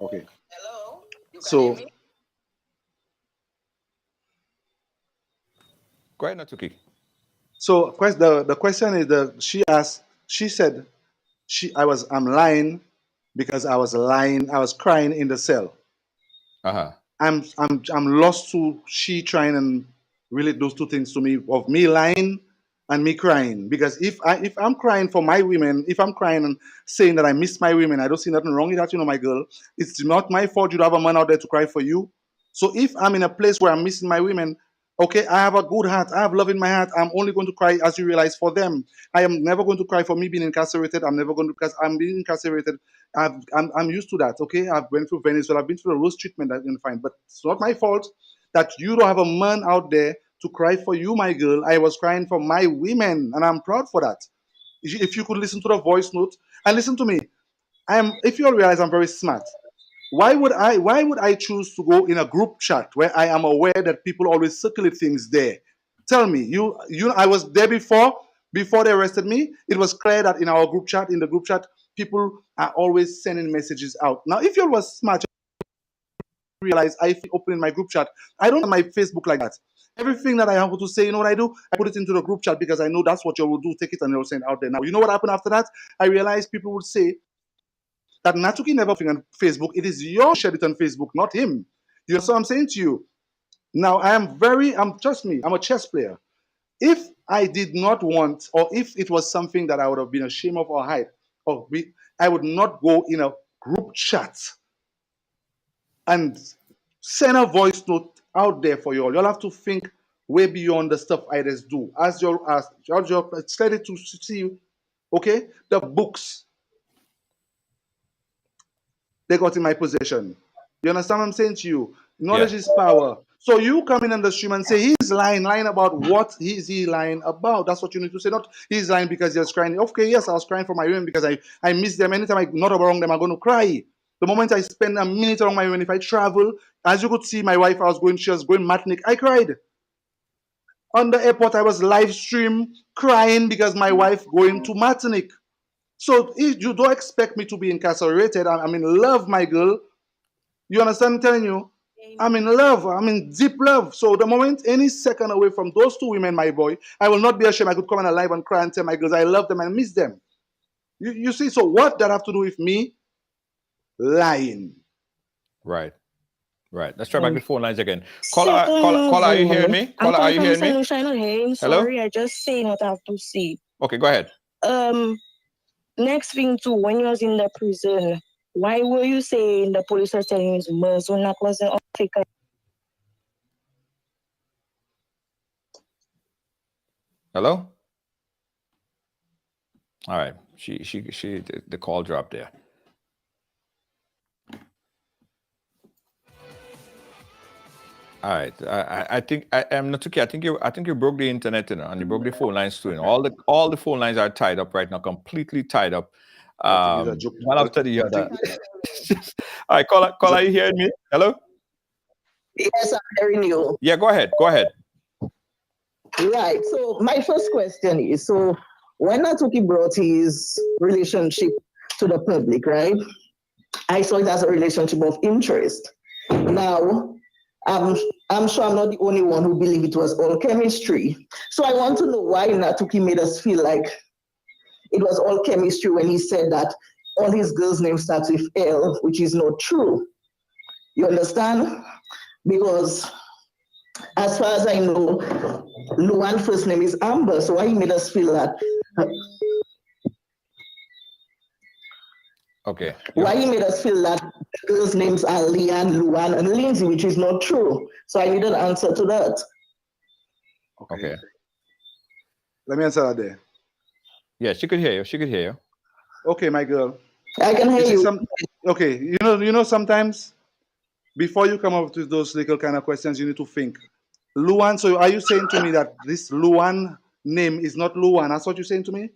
Okay. Hello. So. Go ahead, Natuki. So the question is she said I'm lying because I was lying. I was crying in the cell. Uh-huh. I'm lost to she trying and relate those two things to me, of me lying and me crying. Because if I'm crying for my women, if I'm crying and saying that I miss my women, I don't see nothing wrong with that, my girl. It's not my fault you have a man out there to cry for you. So if I'm in a place where I'm missing my women, okay, I have a good heart. I have love in my heart. I'm only going to cry, as you realize, for them. I am never going to cry for me being incarcerated. I'm never going to, because I'm being incarcerated. I'm used to that, okay? I've went through Venezuela. I've been through the worst treatment I can find. But it's not my fault that you don't have a man out there to cry for you, my girl. I was crying for my women, and I'm proud for that. If you could listen to the voice note, and listen to me. If you all realize I'm very smart, why would I choose to go in a group chat where I am aware that people always circulate things there, Tell me, I was there before they arrested me. It was clear that in our group chat, people are always sending messages out. Now, if you was smart, you realize I open my group chat. I don't have my Facebook like that. Everything that I have to say, you know what I do? I put it into the group chat because I know that's what you will do. Take it and you'll send out there. Now, you know what happened after that? I realized people would say that Natuki never thing on Facebook. It is your shared it on Facebook, not him. You know what I'm saying to you? Now, trust me, I'm a chess player. If I did not want, or if it was something that I would have been ashamed of or hide, I would not go in a group chat and send a voice note out there for you all. You'll have to think way beyond the stuff I just do. As you're excited to see, okay, the books they got in my possession. You understand what I'm saying to you? Knowledge is power. So you come in on the stream and say he's lying about what is he lying about? That's what you need to say. Not he's lying because he was crying. Okay, yes, I was crying for my women because I miss them. Anytime I'm not around them, I'm going to cry. The moment I spend a minute around my women, if I travel, as you could see, my wife, she was going matinic. I cried. On the airport, I was live stream crying because my wife going to matinic. So if you don't expect me to be incarcerated, I'm in love, my girl. You understand I'm telling you? I'm in love. I'm in deep love. So the moment, any second away from those two women, my boy, I will not be ashamed. I could come on live and cry and tell my girls I love them and miss them. You see, so what that have to do with me? Lying. Right. Let's try back the phone lines again. Caller, are you hearing me? Caller, are you hearing me? Hello? Sorry, I just saying what I have to say. Okay, go ahead. Next thing too, when you was in the prison, why were you saying the police are telling you Mazonak wasn't Africa? Hello? All right. The call dropped there. All right. I think I'm not okay. I think you broke the internet, and you broke the phone lines too. And all the phone lines are tied up right now, completely tied up. One after the other. All right, caller, are you hearing me? Hello? Yes, I'm hearing you. Yeah, go ahead. Right. So my first question is, so when Natuki brought his relationship to the public, right? I saw it as a relationship of interest. Now, I'm sure I'm not the only one who believe it was all chemistry. So I want to know why Natuki made us feel like it was all chemistry when he said that all his girls' names starts with L, which is not true. You understand? Because as far as I know, Luan's first name is Amber, so why he made us feel that? Okay. Why he made us feel that girls' names are Leanne, Luan, and Lindsay, which is not true. So I need an answer to that. Okay. Let me answer that there. Yeah, she could hear you. Okay, my girl. I can hear you. Okay, you know, sometimes before you come up with those little kind of questions, you need to think. Luan, so are you saying to me that this Luan name is not Luan? That's what you're saying to me?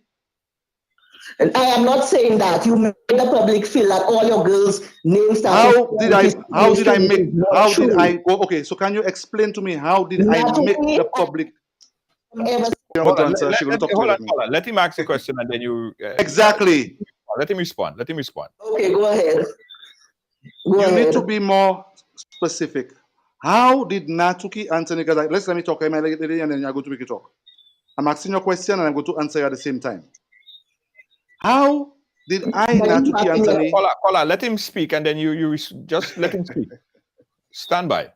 And I am not saying that. You made the public feel that all your girls' names start. How did I go? Okay, so can you explain to me how did I make the public? Hold on. Let him ask the question and then you. Exactly. Let him respond. Okay, go ahead. You need to be more specific. How did Natuki Anthony? Because let me talk, and then I go to make it talk. I'm asking your question and I'm going to answer you at the same time. How did I Natuki Anthony? Caller, let him speak and then you just let him speak. Stand by.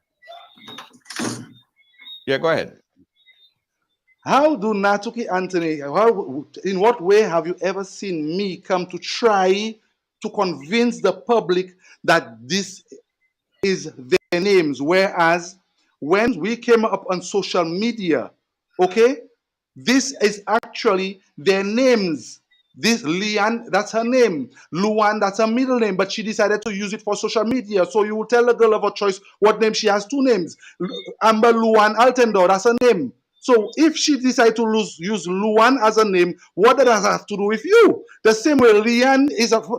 Yeah, go ahead. How do Natuki Anthony, in what way have you ever seen me come to try to convince the public that this is their names? Whereas when we came up on social media, okay, this is actually their names. This Leanne, that's her name. Luan, that's her middle name, but she decided to use it for social media. So you will tell the girl of her choice what name. She has two names. Amber Luan Altendor, that's her name. So if she decided to use Luan as a name, what does that have to do with you? The same way Leanne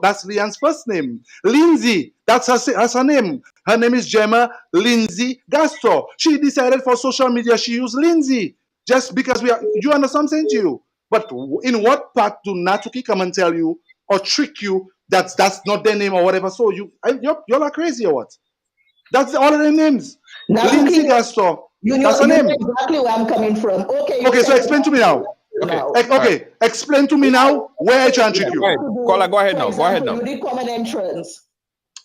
that's Leanne's first name. Lindsay, that's her name. Her name is Gemma Lindsay Gastor. She decided for social media she used Lindsay. Just because you understand what I'm saying to you. But in what part do Natuki come and tell you or trick you that's not their name or whatever? So you're like crazy or what? That's all of their names. Lindsay Gaston. That's her name. Exactly where I'm coming from. Okay, so explain to me now. Okay, explain to me now where I try and trick you. Caller, go ahead now. Go ahead now. You did common entrance.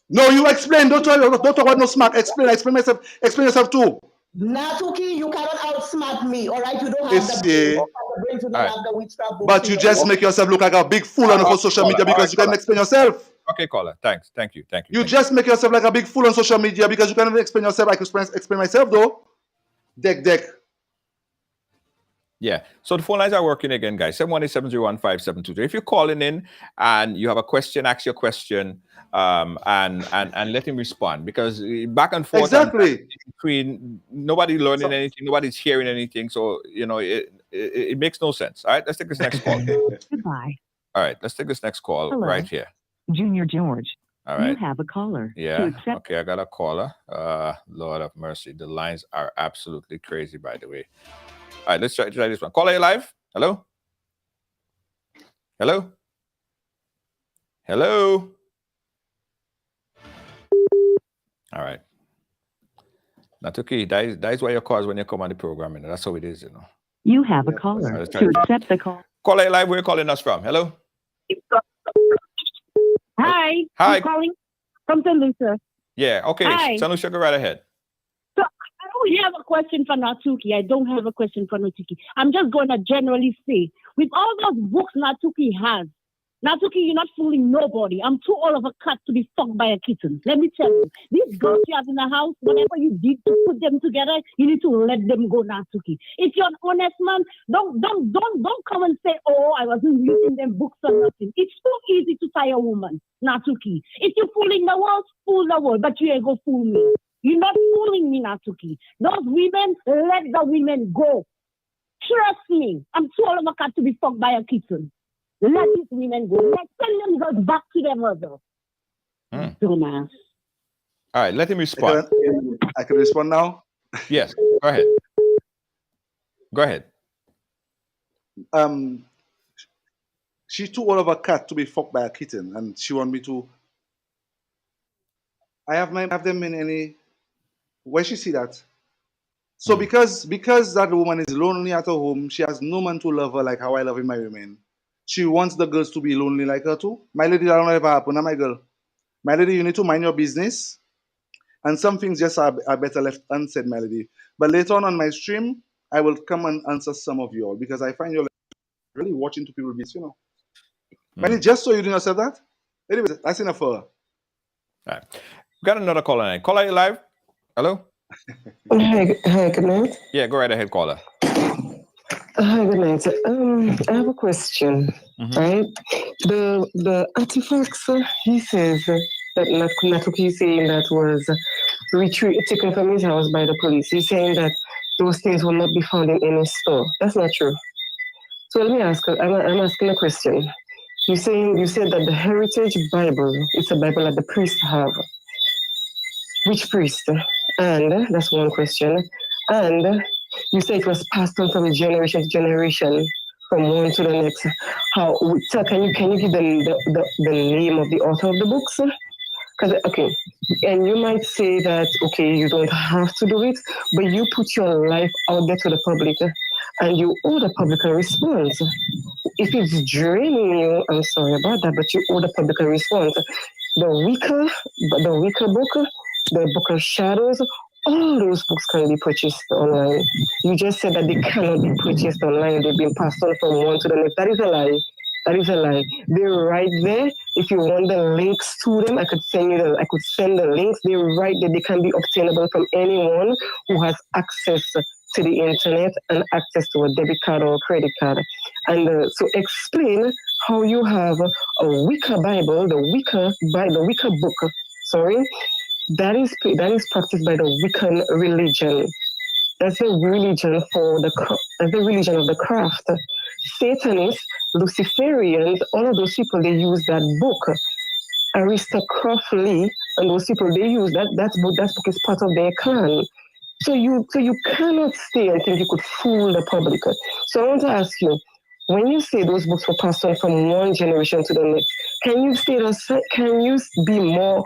No, you explain. Don't talk about no smart. Explain yourself too. Natuki, you cannot outsmart me, all right? You don't have the brain to have the witchcraft book. But you just make yourself look like a big fool on social media because you can't explain yourself. Okay, caller. Thanks. Thank you. You just make yourself like a big fool on social media because you cannot explain yourself. I can explain myself though. Deck. Yeah. So the phone lines are working again, guys. 718-701-5723. If you're calling in and you have a question, ask your question and let him respond, because back and forth between nobody learning anything, nobody's hearing anything. So, it makes no sense. All right, let's take this next call. Goodbye. All right, let's take this next call. Hello. Right here. Junior George. All right. You have a caller. Yeah. Okay, I got a caller. Lord of mercy. The lines are absolutely crazy, by the way. All right, let's try this one. Caller, you live? Hello? Hello? Hello? All right. Natuki, that is why your calls when you come on the program. That's how it is, You have a caller. To accept the call. Caller, you live? Where are you calling us from? Hello? Hi. Hi. I'm calling from St. Lucia. Yeah, okay. Hi. St. Lucia, go right ahead. So I don't have a question for Natuki. I'm just going to generally say, with all those books Natuki has, Natuki, you're not fooling nobody. I'm too old of a cat to be fucked by a kitten. Let me tell you, these girls you have in the house, whatever you did to put them together, you need to let them go, Natuki. If you're an honest man, don't come and say, oh, I wasn't reading them books or nothing. It's so easy to tie a woman, Natuki. If you're fooling the world, fool the world, but you ain't go fool me. You're not fooling me, Natuki. Those women, let the women go. Trust me, I'm too old of a cat to be fucked by a kitten. Let these women go. Let them go back to their mother. Dumbass. All right, let him respond. I can respond now? Yes, go ahead. Go ahead. She's too old of a cat to be fucked by a kitten, and she want me to. I have them in any. Where she see that? So because that woman is lonely at her home, she has no man to love her like how I love my women. She wants the girls to be lonely like her too. My lady, that don't ever happen, my girl. My lady, you need to mind your business. And some things just are better left unsaid, my lady. But later on my stream, I will come and answer some of you all, because I find you're really watching to people be, My lady, just so you didn't say that. Anyway, that's enough for her. All right. We got another caller line. Caller, you live? Hello? Hi, good night. Yeah, go right ahead, caller. Hi, good night. I have a question, right? The artifacts, he says that Natuki is saying that was taken from his house by the police. He's saying that those things will not be found in any store. That's not true. So let me ask, I'm asking a question. You said that the Heritage Bible, it's a Bible that the priests have. Which priest? And that's one question. And you say it was passed on from generation to generation, from one to the next. So can you give them the name of the author of the books? And you might say that, okay, you don't have to do it, but you put your life out there to the public, and you owe the public a response. If it's draining you, I'm sorry about that, but you owe the public a response. The Wicca book, the Book of Shadows, all those books can be purchased online. You just said that they cannot be purchased online. They've been passed on from one to the next. That is a lie. That is a lie. They're right there. If you want the links to them, I could send the links. They're right there. They can be obtainable from anyone who has access to the internet and access to a debit card or a credit card. And so explain how you have a Wicca Bible, the Wicca book, that is practiced by the Wiccan religion. That's the religion of the craft. Satanists, Luciferians, all of those people, they use that book. Aristocraphly, and those people, they use that book is part of their clan. So you cannot stay and think you could fool the public. So I want to ask you, when you say those books were passed on from one generation to the next, can you can you be more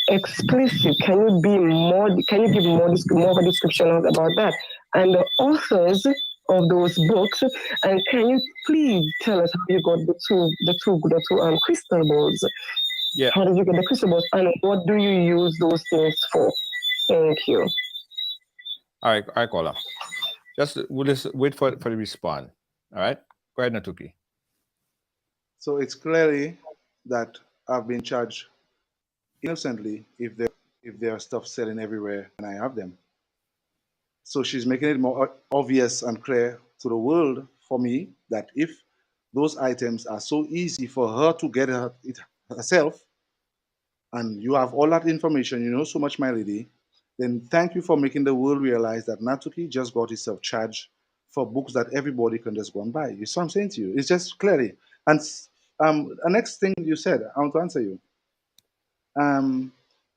explicit? Can you be more? Can you give more of a description about that and the authors of those books? And can you please tell us how you got the two crystal balls? Yeah. How did you get the crystal balls, and what do you use those things for? Thank you. All right, caller. We'll just wait for the response. All right, go ahead, Natuki. So it's clearly that I've been charged innocently if there are stuff selling everywhere and I have them. So she's making it more obvious and clear to the world for me that if those items are so easy for her to get it herself, and you have all that information, you know so much, my lady, then thank you for making the world realize that Natuki just got himself charged for books that everybody can just go and buy. You see what I'm saying to you? It's just clearly. And the next thing you said, I want to answer you.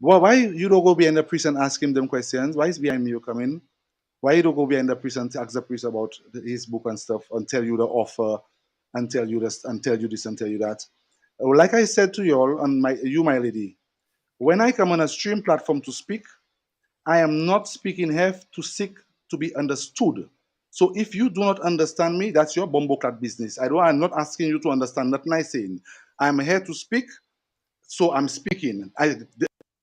Well, why you don't go behind the priest and ask him them questions? Why is behind me you come in? Why you don't go behind the priest and ask the priest about his book and stuff and tell you the offer and tell you this and tell you this and tell you that? Like I said to you all, and my lady, when I come on a stream platform to speak, I am not speaking here to seek to be understood. So if you do not understand me, that's your bumbleclad business. I'm not asking you to understand nothing I'm saying. I'm here to speak, so I'm speaking.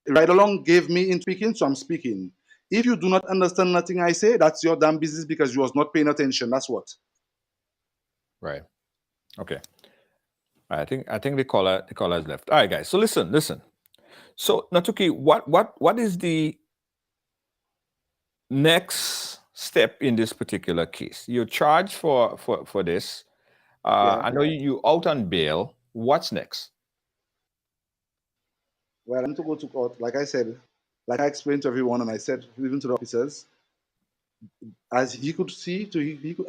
Right along gave me in speaking, so I'm speaking. If you do not understand nothing I say, that's your damn business because you was not paying attention. That's what. Right. Okay. I think the caller has left. All right, guys. So listen. So Natuki, what is the next step in this particular case? You're charged for this. Yeah. I know you out on bail. What's next? Well, I'm to go to court. Like I said, like I explained to everyone, and I said even to the officers, as he could see,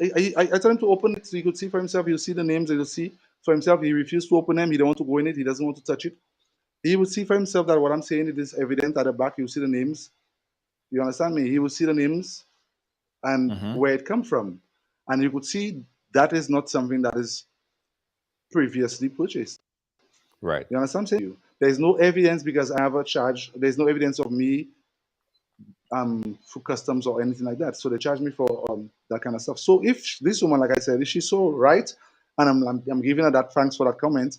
I told him to open it so he could see for himself. He'll see the names. He'll see for himself. He refused to open them. He don't want to go in it. He doesn't want to touch it. He would see for himself that what I'm saying, it is evident at the back. You see the names. You understand me? He will see the names and where it come from, and you could see that is not something that is previously purchased. Right. You understand what I'm saying to you? There's no evidence because I have a charge. There's no evidence of me for customs or anything like that. So they charge me for that kind of stuff. So if this woman, like I said, if she's so right, and I'm giving her that thanks for that comment,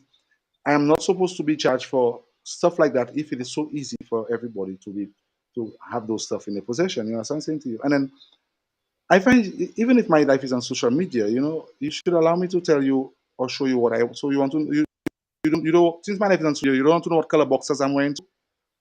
I am not supposed to be charged for stuff like that if it is so easy for everybody to have those stuff in their possession. You know what I'm saying to you? And then I find even if my life is on social media, you should allow me to tell you or show you what so you want to you don't since my life is on social media, you don't want to know what color boxers I'm wearing.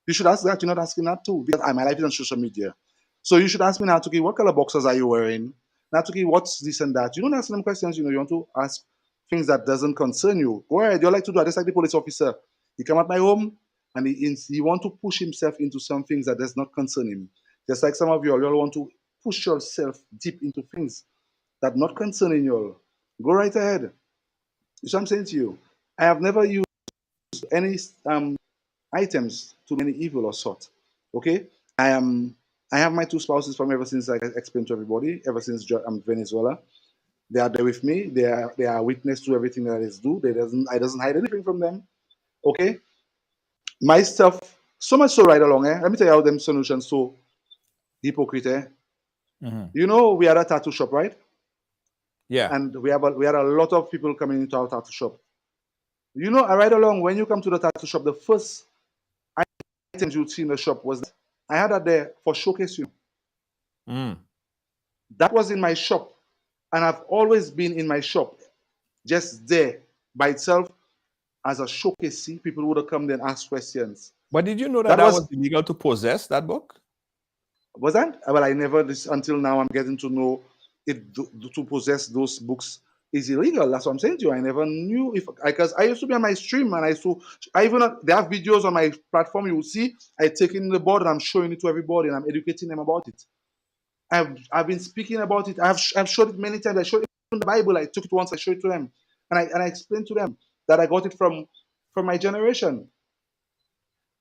You should ask that. You're not asking that too because my life is on social media. So you should ask me, Natuki, what color boxers are you wearing? Natuki, what's this and that? You don't ask them questions. You want to ask things that doesn't concern you. Go ahead. You like to do that. Just like the police officer. He come at my home and he want to push himself into some things that does not concern him. Just like some of you all want to push yourself deep into things that not concerning you all. Go right ahead. So I'm saying to you, I have never used any items to any evil or sort. Okay, I have my two spouses from ever since I explained to everybody, ever since I'm Venezuela. They are there with me. They are witness to everything that I do. I doesn't hide anything from them. Okay, my stuff so much so right along. Let me tell you how them solutions so hypocrite. You know we are a tattoo shop, right? Yeah. And we had a lot of people coming into our tattoo shop. You know, right along when you come to the tattoo shop, the first items you'd see in the shop was that I had that there for showcase you. That was in my shop, and I've always been in my shop, just there by itself as a showcase. See, people would have come there and ask questions. But did you know that was illegal to possess that book? Was that? Well, I never until now. I'm getting to know it to possess those books is illegal. That's what I'm saying to you. I never knew because I used to be on my stream and they have videos on my platform. You will see I take in the board and I'm showing it to everybody and I'm educating them about it. I've been speaking about it. I've showed it many times. I showed it in the Bible. I took it once. I showed it to them, and I explained to them that I got it from my generation.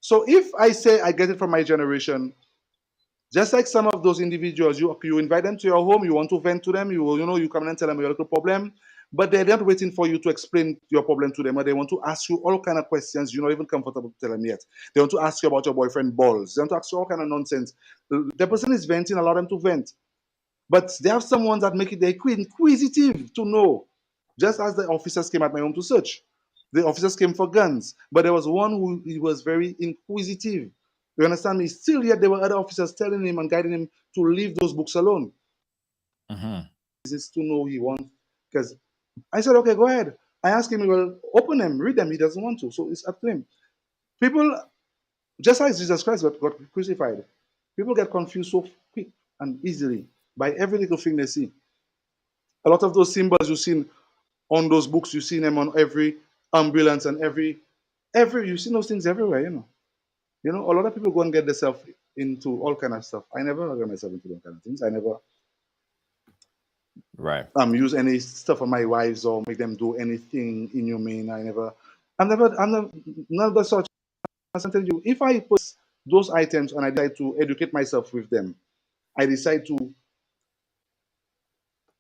So if I say I get it from my generation, Just like some of those individuals, you invite them to your home, you want to vent to them, you come in and tell them your little problem, but they're not waiting for you to explain your problem to them, or they want to ask you all kind of questions you're not even comfortable to tell them yet. They want to ask you about your boyfriend balls. They want to ask you all kind of nonsense. The person is venting, allow them to vent. But they have someone that make it inquisitive to know. Just as the officers came at my home to search. The officers came for guns, but there was one who he was very inquisitive. You understand me? Still yet there were other officers telling him and guiding him to leave those books alone. This is to know he wants. Because I said, okay, go ahead. I asked him, well, open them, read them. He doesn't want to, so it's up to him. People, just as Jesus Christ got crucified, people get confused so quick and easily by every little thing they see. A lot of those symbols you see on those books, you see them on every ambulance and every you see those things everywhere, a lot of people go and get themselves into all kind of stuff. I never get myself into those kind of things. I never use any stuff on my wives or make them do anything inhumane. I'm none of the such. I'm telling you, if I put those items and I decide to educate myself with them, I decide to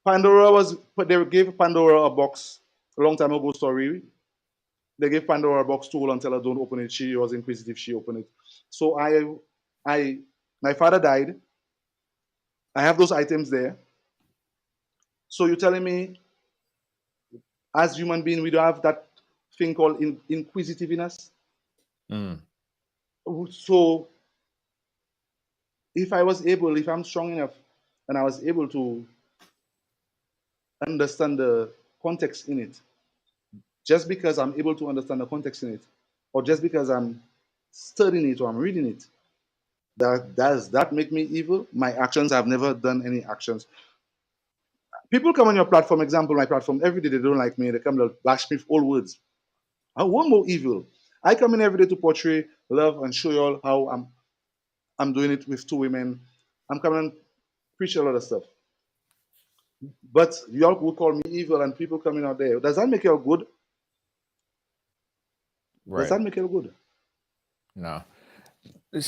they gave Pandora a box a long time ago story. They gave Pandora a box tool and tell her don't open it. She was inquisitive, she opened it. So my father died. I have those items there. So you're telling me, as human beings, we don't have that thing called inquisitiveness? So if I'm strong enough and I was able to understand the context in it, just because I'm able to understand the context in it, or just because I'm studying it or I'm reading it, does that make me evil? My actions, I've never done any actions. People come on your platform, example, my platform, every day they don't like me, they come to bash me with all words. I want more evil. I come in every day to portray love and show you all how I'm doing it with two women. I'm coming and preach a lot of stuff. But y'all will call me evil and people coming out there. Does that make you all good? Right. Does that make you all good? No.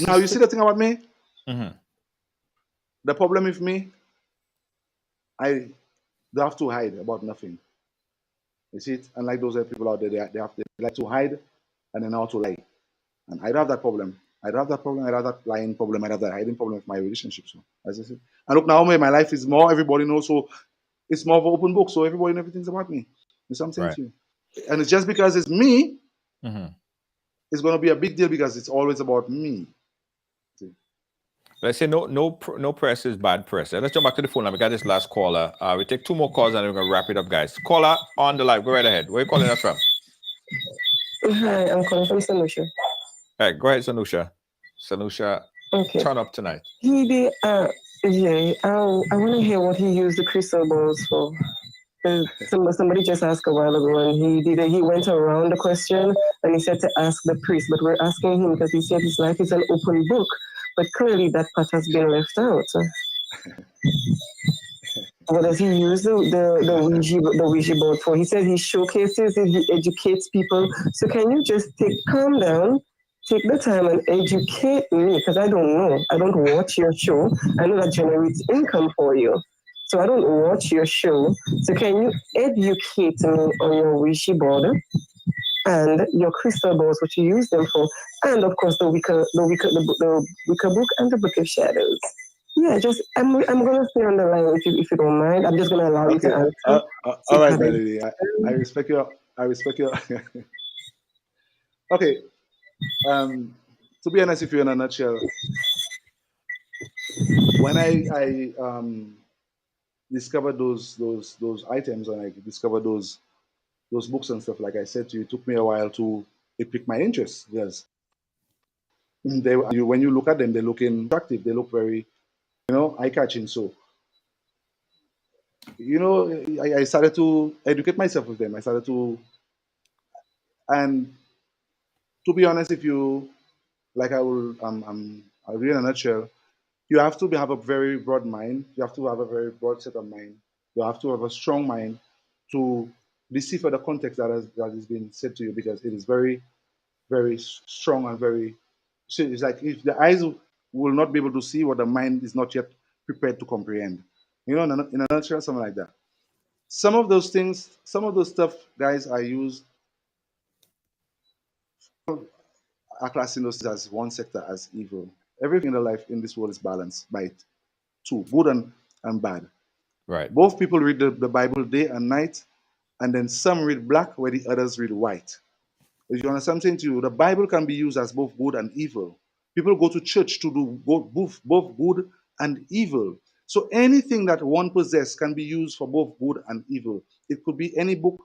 Now, you see the thing about me? Mm-hmm. The problem with me, I don't have to hide about nothing. You see it? Unlike those other people out there, they like to hide and then how to lie. And I don't have that problem. I don't have that problem. I don't have that lying problem. I don't have that hiding problem with my relationship. So, as I said, and look, now my life is more, everybody knows, so it's more of an open book. So everybody knows everything's about me. That's what I'm saying to you. And it's just because it's me, it's going to be a big deal because it's always about me. Let's say no press is bad press. Let's jump back to the phone line. We got this last caller. We take two more calls and we're going to wrap it up, guys. Caller on the live. Go right ahead. Where are you calling us from? Hi, I'm calling from Sanusha. All right, go ahead, Sanusha. Sanusha, okay. Turn up tonight. He did, I want to hear what he used the crystal balls for. Somebody just asked a while ago, and he went around the question, and he said to ask the priest, but we're asking him because he said his life is an open book, but clearly that part has been left out. What does he use the Ouija board for? He says he showcases it, he educates people. So can you just calm down, take the time and educate me, because I don't know. I don't watch your show. I know that generates income for you. So I don't watch your show. So can you educate me on your Ouija board and your crystal balls, what you use them for, and of course the Wicca book and the Book of Shadows. Yeah, I'm gonna stay on the line if you don't mind. I'm just gonna allow you to answer. All right, Melody. I respect your. Okay. To be honest with you, in a nutshell, when I discovered those items and I discovered those books and stuff, like I said to you, it took me a while to pick my interest because when you look at them, they look attractive. They look very, eye-catching. So, I started to educate myself with them. And to be honest with you, like I'll read in a nutshell, you have to have a very broad mind. You have to have a very broad set of mind. You have to have a strong mind to decipher the context that is being said to you, because it is very, very strong and very. So it's like if the eyes will not be able to see what the mind is not yet prepared to comprehend. You know, in a nutshell, something like that. Some of those things, some of those stuff, guys, are used, are classing those as one sector as evil. Everything in the life in this world is balanced by two, good and bad. Right. Both people read the Bible day and night, and then some read black where the others read white. If you understand something to you, the Bible can be used as both good and evil. People go to church to do both good and evil. So anything that one possesses can be used for both good and evil. It could be any book,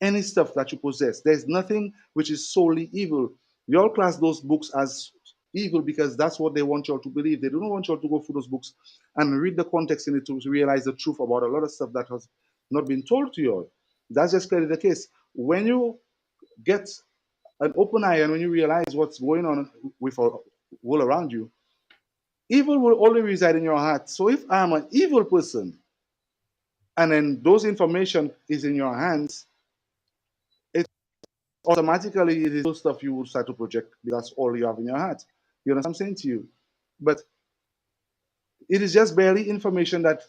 any stuff that you possess. There's nothing which is solely evil. You all class those books as evil because that's what they want you all to believe. They don't want you all to go through those books and read the context in it to realize the truth about a lot of stuff that has not been told to you all. That's just clearly the case. When you get an open eye and when you realize what's going on with all around you, evil will only reside in your heart. So if I'm an evil person and then those information is in your hands, it automatically it is those stuff you will start to project because that's all you have in your heart. You know what I'm saying to you? But it is just barely information that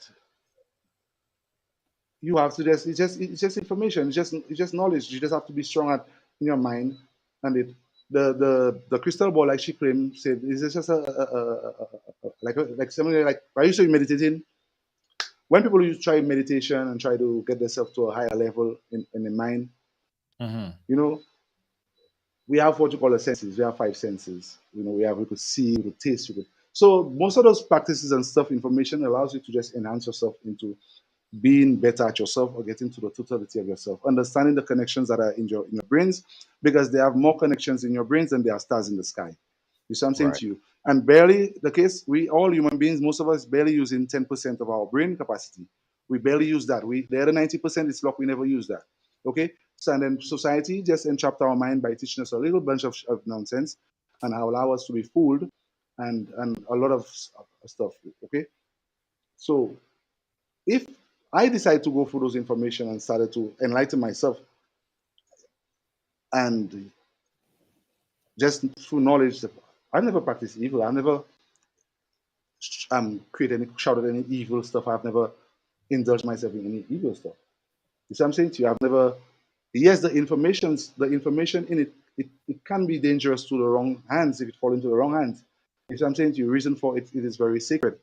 you have to just it's just information, it's just knowledge. You just have to be strong in your mind, and it the crystal ball, like she claimed, said is just like something like are you meditating? When people try meditation and try to get themselves to a higher level in the mind, you know, we have what you call the senses. We have 5 senses. You know, we could see, we could taste, so most of those practices and stuff, information allows you to just enhance yourself into being better at yourself or getting to the totality of yourself, understanding the connections that are in your brains, because they have more connections in your brains than there are stars in the sky. You see what I'm saying to you? And barely the case, we all human beings, most of us barely using 10% of our brain capacity. We barely use that. The other 90% is locked, we never use that. Okay? So and then society just entrapped our mind by teaching us a little bunch of nonsense and allow us to be fooled and a lot of stuff. Okay? So if I decided to go through those information and started to enlighten myself, and just through knowledge, I've never practiced evil. I've never shouted any evil stuff. I've never indulged myself in any evil stuff. You see what I'm saying to you? I've never. Yes, the information in it can be dangerous to the wrong hands if it falls into the wrong hands. You see what I'm saying to you? Reason for it is very sacred.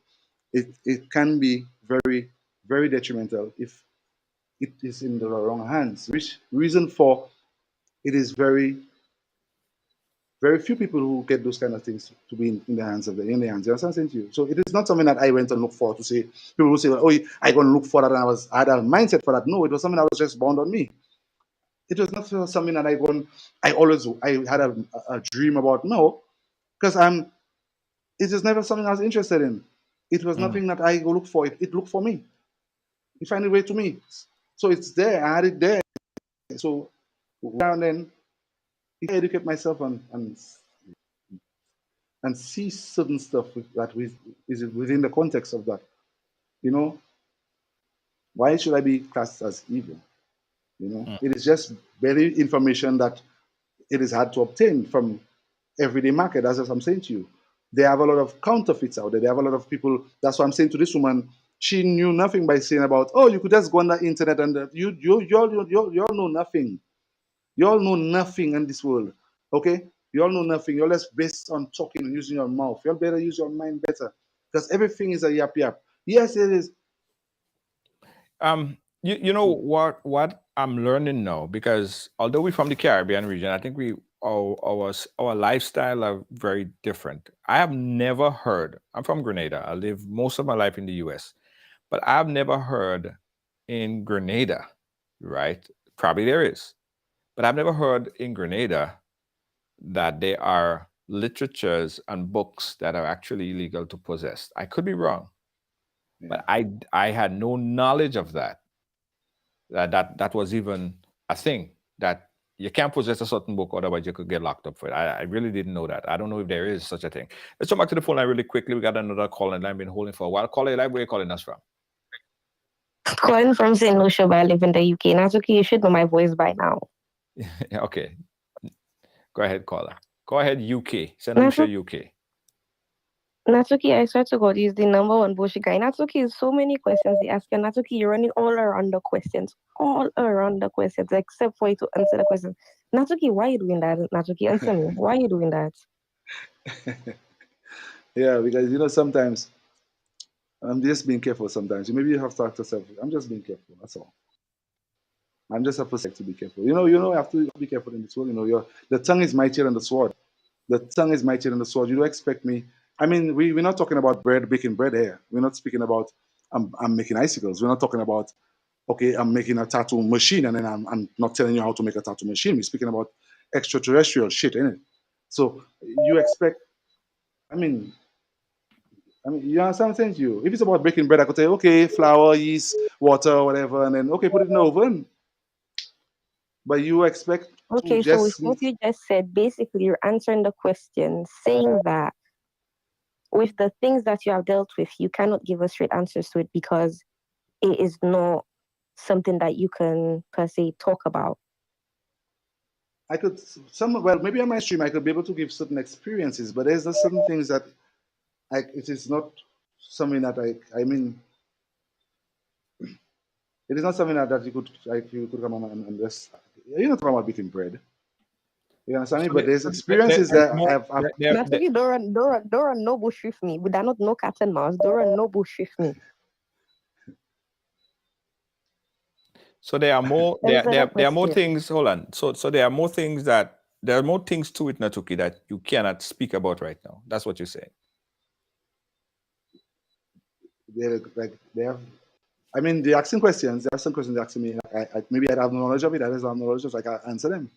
It can be very, very detrimental if it is in the wrong hands. Which reason for it is very, very few people who get those kind of things to be in the hands of the hands. You understand what I'm saying to you? So it is not something that I went and looked for to say. People will say, "Oh, I going to look for that," and I had a mindset for that. No, it was something that was just born on me. It was not something that I had a dream about. No, because it is never something I was interested in. It was nothing that I go look for. It looked for me. It found its way to me. So it's there. I had it there. So now and then, I educate myself and see certain stuff that is within the context of that. You know, why should I be classed as evil? You know, it is just very information that it is hard to obtain from everyday market. As I'm saying to you, they have a lot of counterfeits out there. They have a lot of people. That's why I'm saying to this woman, she knew nothing by saying about, oh, you could just go on the internet and you all know nothing. You all know nothing in this world. Okay? You all know nothing. You're less based on talking and using your mouth. You all better use your mind better. Because everything is a yap yap. Yes, it is. You know what I'm learning now, because although we're from the Caribbean region, I think our lifestyle are very different. I have never heard. I'm from Grenada. I live most of my life in the U.S., but I've never heard in Grenada, right? Probably there is, but I've never heard in Grenada that there are literatures and books that are actually illegal to possess. I could be wrong, but I had no knowledge of that. That was even a thing, that you can't possess a certain book, otherwise you could get locked up for it. I really didn't know that. I don't know if there is such a thing. Let's come back to the phone line really quickly. We got another call line I've been holding for a while. Caller, where are you calling us from? Calling from St. Lucia, but I live in the UK. That's okay. You should know my voice by now. Okay. Go ahead, caller. Go ahead, UK. St. Lucia, UK. Natsuki, I swear to God, he's the number one bullshit guy. Natsuki is so many questions they ask you. Natsuki, you're running all around the questions, except for you to answer the questions. Natsuki, why are you doing that? Natsuki, answer me. Why are you doing that? Yeah, because sometimes I'm just being careful. Sometimes maybe you have to ask yourself. I'm just being careful. That's all. I'm just a person to be careful. You have to be careful in this world. The tongue is mightier than the sword. The tongue is mightier than the sword. You don't expect me. I mean, we're not talking about baking bread here. We're not speaking about I'm making icicles. We're not talking about okay, I'm making a tattoo machine and then I'm not telling you how to make a tattoo machine. We're speaking about extraterrestrial shit, innit? So you expect. You understand what I'm saying to you? If it's about baking bread, I could say, okay, flour, yeast, water, whatever, and then okay, put it in the oven. But you expect to Okay, so with just what you just said, basically you're answering the question, saying that with the things that you have dealt with, you cannot give us straight answers to it because it is not something that you can per se talk about. I could maybe on my stream I could be able to give certain experiences, but there's just certain things that it is not something that I mean it is not something that you could come on and just you're not talking about baking bread. You understand me? But there's experiences that I've Natsuki, don't run no bush with me. We are not no cat and mouse. Don't run no bush with me. So there are more. There are more things. Hold on. So there are more things to it, Natsuki, that you cannot speak about right now. That's what you're saying. They have. I mean, they're asking questions. There are some questions they're asking me. Maybe I have no knowledge of it. Others have knowledge of it. I can't answer them.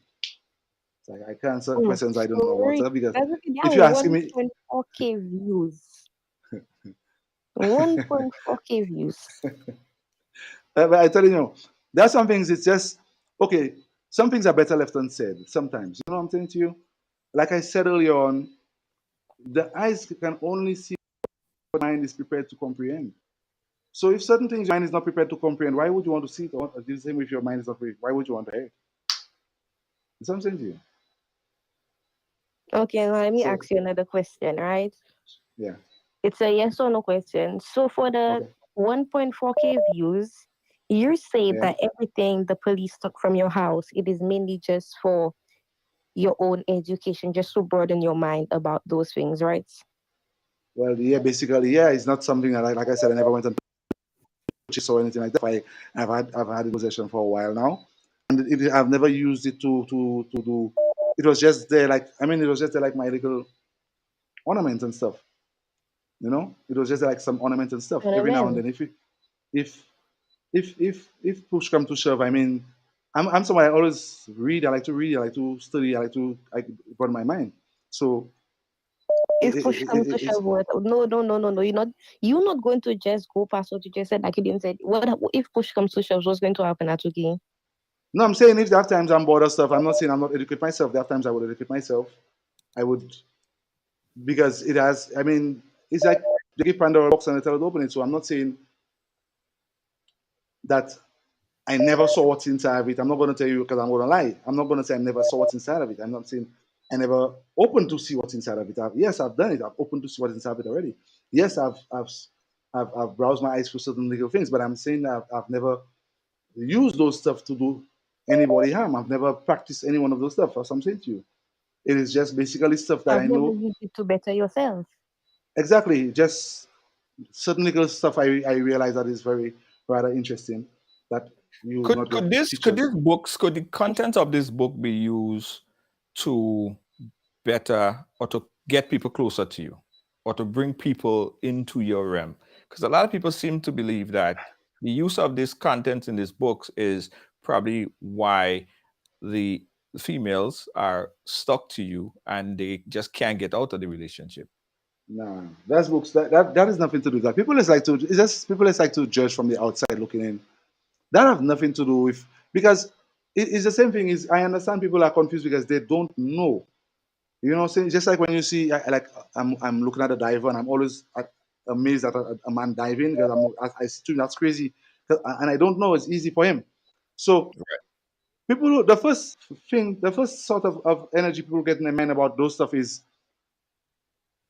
I can't answer questions I don't know about because if you're asking me, 1.4K views. 1.4K views. But I tell you, there are some things. It's just okay. Some things are better left unsaid. Sometimes, you know what I'm saying to you. Like I said earlier on, the eyes can only see what the mind is prepared to comprehend. So if certain things your mind is not prepared to comprehend, why would you want to see it? Or the same if your mind is not prepared, why would you want to hear it? That's what I'm saying to you. Okay, now let me ask you another question, right? Yeah. It's a yes or no question. So for the 1.4K views, you say that everything the police took from your house, it is mainly just for your own education, just to broaden your mind about those things, right? Well, yeah, basically, yeah, it's not something that, like I said, I never went and purchased or anything like that. I've had it in possession for a while now, and I've never used it to do. It was just there, it was just there like my little ornament and stuff. It was just like some ornament and stuff. Every now and then, if push come to shove, I mean, I'm someone I always read. I like to read. I like to study. I broaden my mind. So if push comes to shove, no. You're not going to just go past what you just said. Like you didn't say. What if push comes to shove? What's going to happen, Atsuki? No, I'm saying if there are times I'm bored of stuff, I'm not saying I'm not educate myself. There are times I would educate myself. I would, because it has. I mean, it's like they give Pandora box and they tell it to open it. So I'm not saying that I never saw what's inside of it. I'm not going to tell you because I'm going to lie. I'm not going to say I never saw what's inside of it. I'm not saying I never opened to see what's inside of it. Yes, I've done it. I've opened to see what's inside of it already. Yes, I've browsed my eyes for certain little things, but I'm saying I've never used those stuff to do anybody harm. I've never practiced any one of those stuff. As I'm saying to you, it is just basically stuff that I know. Never used it to better yourself. Exactly, just certain little stuff I realize that is very rather interesting. That you could the contents of this book be used to better or to get people closer to you or to bring people into your realm? Because a lot of people seem to believe that the use of this content in these books is probably why the females are stuck to you and they just can't get out of the relationship. Nah, that's books. That has nothing to do with that. People like to judge from the outside looking in. That have nothing to do with, because it's the same thing. Is I understand people are confused because they don't know. You know what I'm saying? Just like when you see, I'm looking at a diver and I'm always amazed at a man diving because I see that's crazy, and I don't know it's easy for him. So people, the first sort of energy people get in their mind about those stuff is,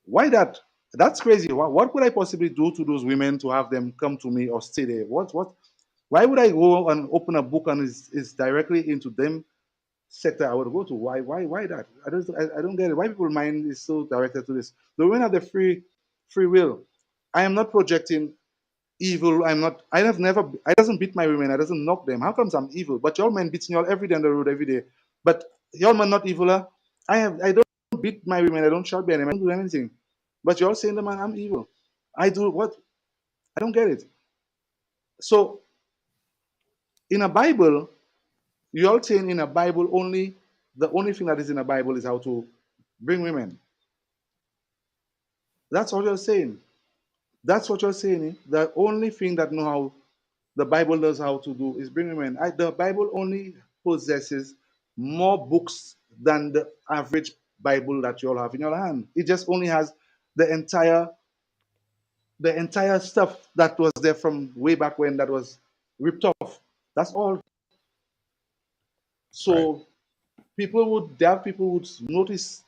why that? That's crazy. What could I possibly do to those women to have them come to me or stay there? Why would I go and open a book and it's directly into them sector I would go to? Why that? I don't get it. Why people's mind is so directed to this? The women have the free will. I am not projecting evil. I have never, I doesn't beat my women. I doesn't knock them. How comes I'm evil? But y'all men beating y'all every day on the road every day. But y'all man not evil. Huh? I don't beat my women. I don't shout behind them. I don't do anything. But y'all saying the man I'm evil. I do what? I don't get it. So in a Bible, you all saying in a Bible only the only thing that is in a Bible is how to bring women. That's what you're saying. That's what you're saying. Eh? The only thing that know how the Bible knows how to do is bring women. The Bible only possesses more books than the average Bible that you all have in your hand. It just only has the entire stuff that was there from way back when that was ripped off. That's all. So people would notice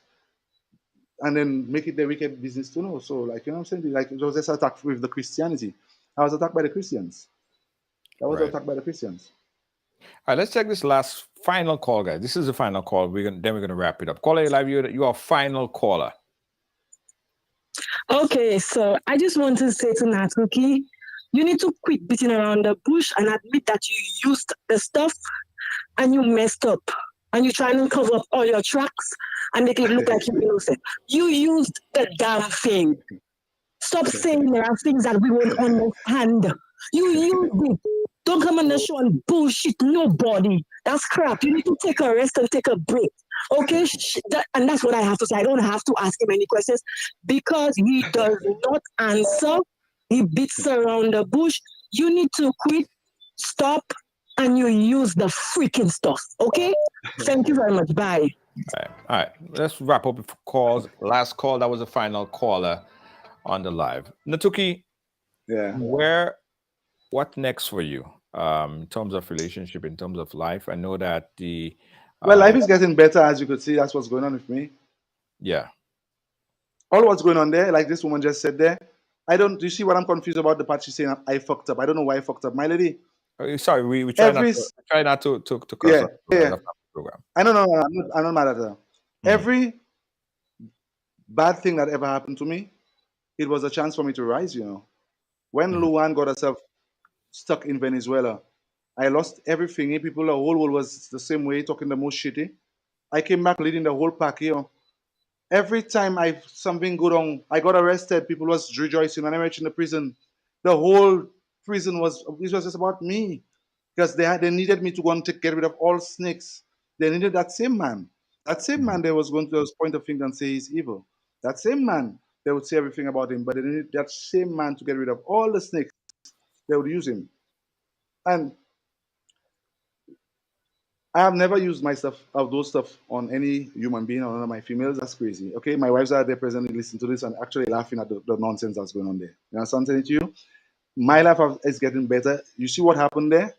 and then make it their wicked business to know. So like, you know what I'm saying? Like it was just attacked with the Christianity. I was attacked by the Christians. I was attacked by the Christians. All right, let's check this last final call, guys. This is the final call. Then we're gonna wrap it up. Caller live, you are final caller. Okay, so I just want to say to Natuki, you need to quit beating around the bush and admit that you used the stuff and you messed up and you're trying to cover up all your tracks and make it look like you're innocent. You used the damn thing. Stop saying there are things that we won't understand. You used it. Don't come on the show and bullshit nobody. That's crap. You need to take a rest and take a break. Okay? And that's what I have to say. I don't have to ask him any questions because he does not answer. He beats around the bush. You need to quit, stop, and you use the freaking stuff. Okay? Thank you very much. Bye. All right. Let's wrap up with calls. Last call. That was the final caller on the live. Natuki, what next for you in terms of relationship, in terms of life? I know that well, life is getting better, as you could see. That's what's going on with me. Yeah. All what's going on there, like this woman just said there, do you see what I'm confused about? The part she's saying I fucked up. I don't know why I fucked up. My lady. Sorry, we try not to curse the program. I don't know. I'm not mad at her. Every bad thing that ever happened to me, it was a chance for me to rise, you know. When Luan got herself stuck in Venezuela, I lost everything. People, the whole world was the same way, talking the most shitty. I came back leading the whole pack, you know. Every time something go wrong, I got arrested, people was rejoicing. When I reached in the prison, the whole prison was just about me. Because they needed me to go and get rid of all snakes. They needed that same man. That same man they was going to point a finger and say he's evil. That same man, they would say everything about him, but they needed that same man to get rid of all the snakes. They would use him. And I have never used those stuff on any human being or none of my females. That's crazy. Okay, my wives are there presently listening to this and actually laughing at the nonsense that's going on there. You understand what I'm saying to you? My life is getting better. You see what happened there?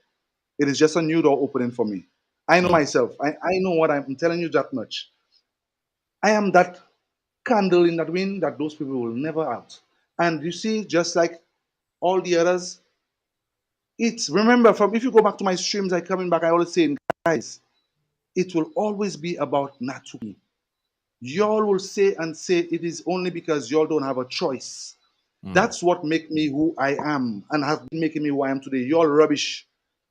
It is just a new door opening for me. I know myself. I know what I'm telling you that much. I am that candle in that wind that those people will never out. And you see, just like all the others, remember, if you go back to my streams, I always say, guys, it will always be about Natuki. Y'all will say it is only because y'all don't have a choice. That's what make me who I am and have been making me who I am today. Y'all rubbish.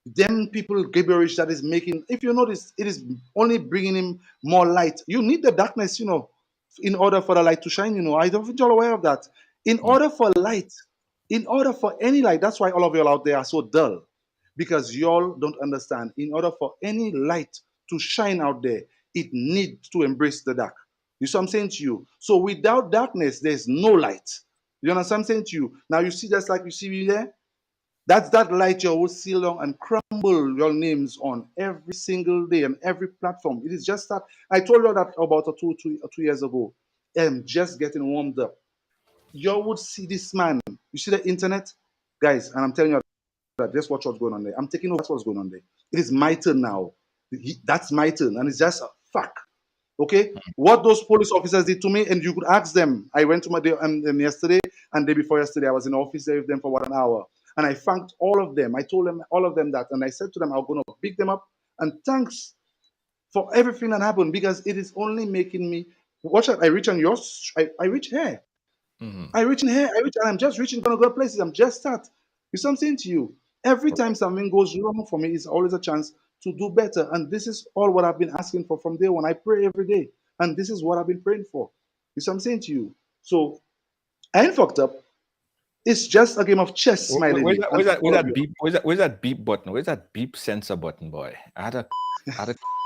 Them people gibberish that is making, if you notice, it is only bringing him more light. You need the darkness, you know, in order for the light to shine, you know. I don't think you're aware of that. In order for any light, that's why all of y'all out there are so dull. Because y'all don't understand. In order for any light to shine out there, it needs to embrace the dark. You see what I'm saying to you? So without darkness, there's no light. You understand what I'm saying to you? Now you see, just like you see me there, that's that light you will see along and crumble your names on every single day and every platform. It is just that I told you that about 2 years ago. I'm just getting warmed up. You would see this man. You see the internet, guys, and I'm telling you that just watch what's going on there. I'm taking over what's going on there. It is my turn now. That's my turn, and it's just a fuck. Okay, what those police officers did to me, and you could ask them. I went to my day yesterday and day before yesterday. I was in the office there with them for about an hour, and I thanked all of them. I told them all of them that, and I said to them, I'm going to pick them up and thanks for everything that happened, because it is only making me watch out. I reach on yours. I reach here. I reach in here. I reach, and I'm just reaching gonna go places. I'm just start. You see what I'm saying to you? Every time something goes wrong for me, it's always a chance to do better. And this is all what I've been asking for from day one. I pray every day. And this is what I've been praying for. You see what I'm saying to you? So I ain't fucked up. It's just a game of chess, my lady. Where's that beep? Where's that beep button? Where's that beep sensor button, boy? I had to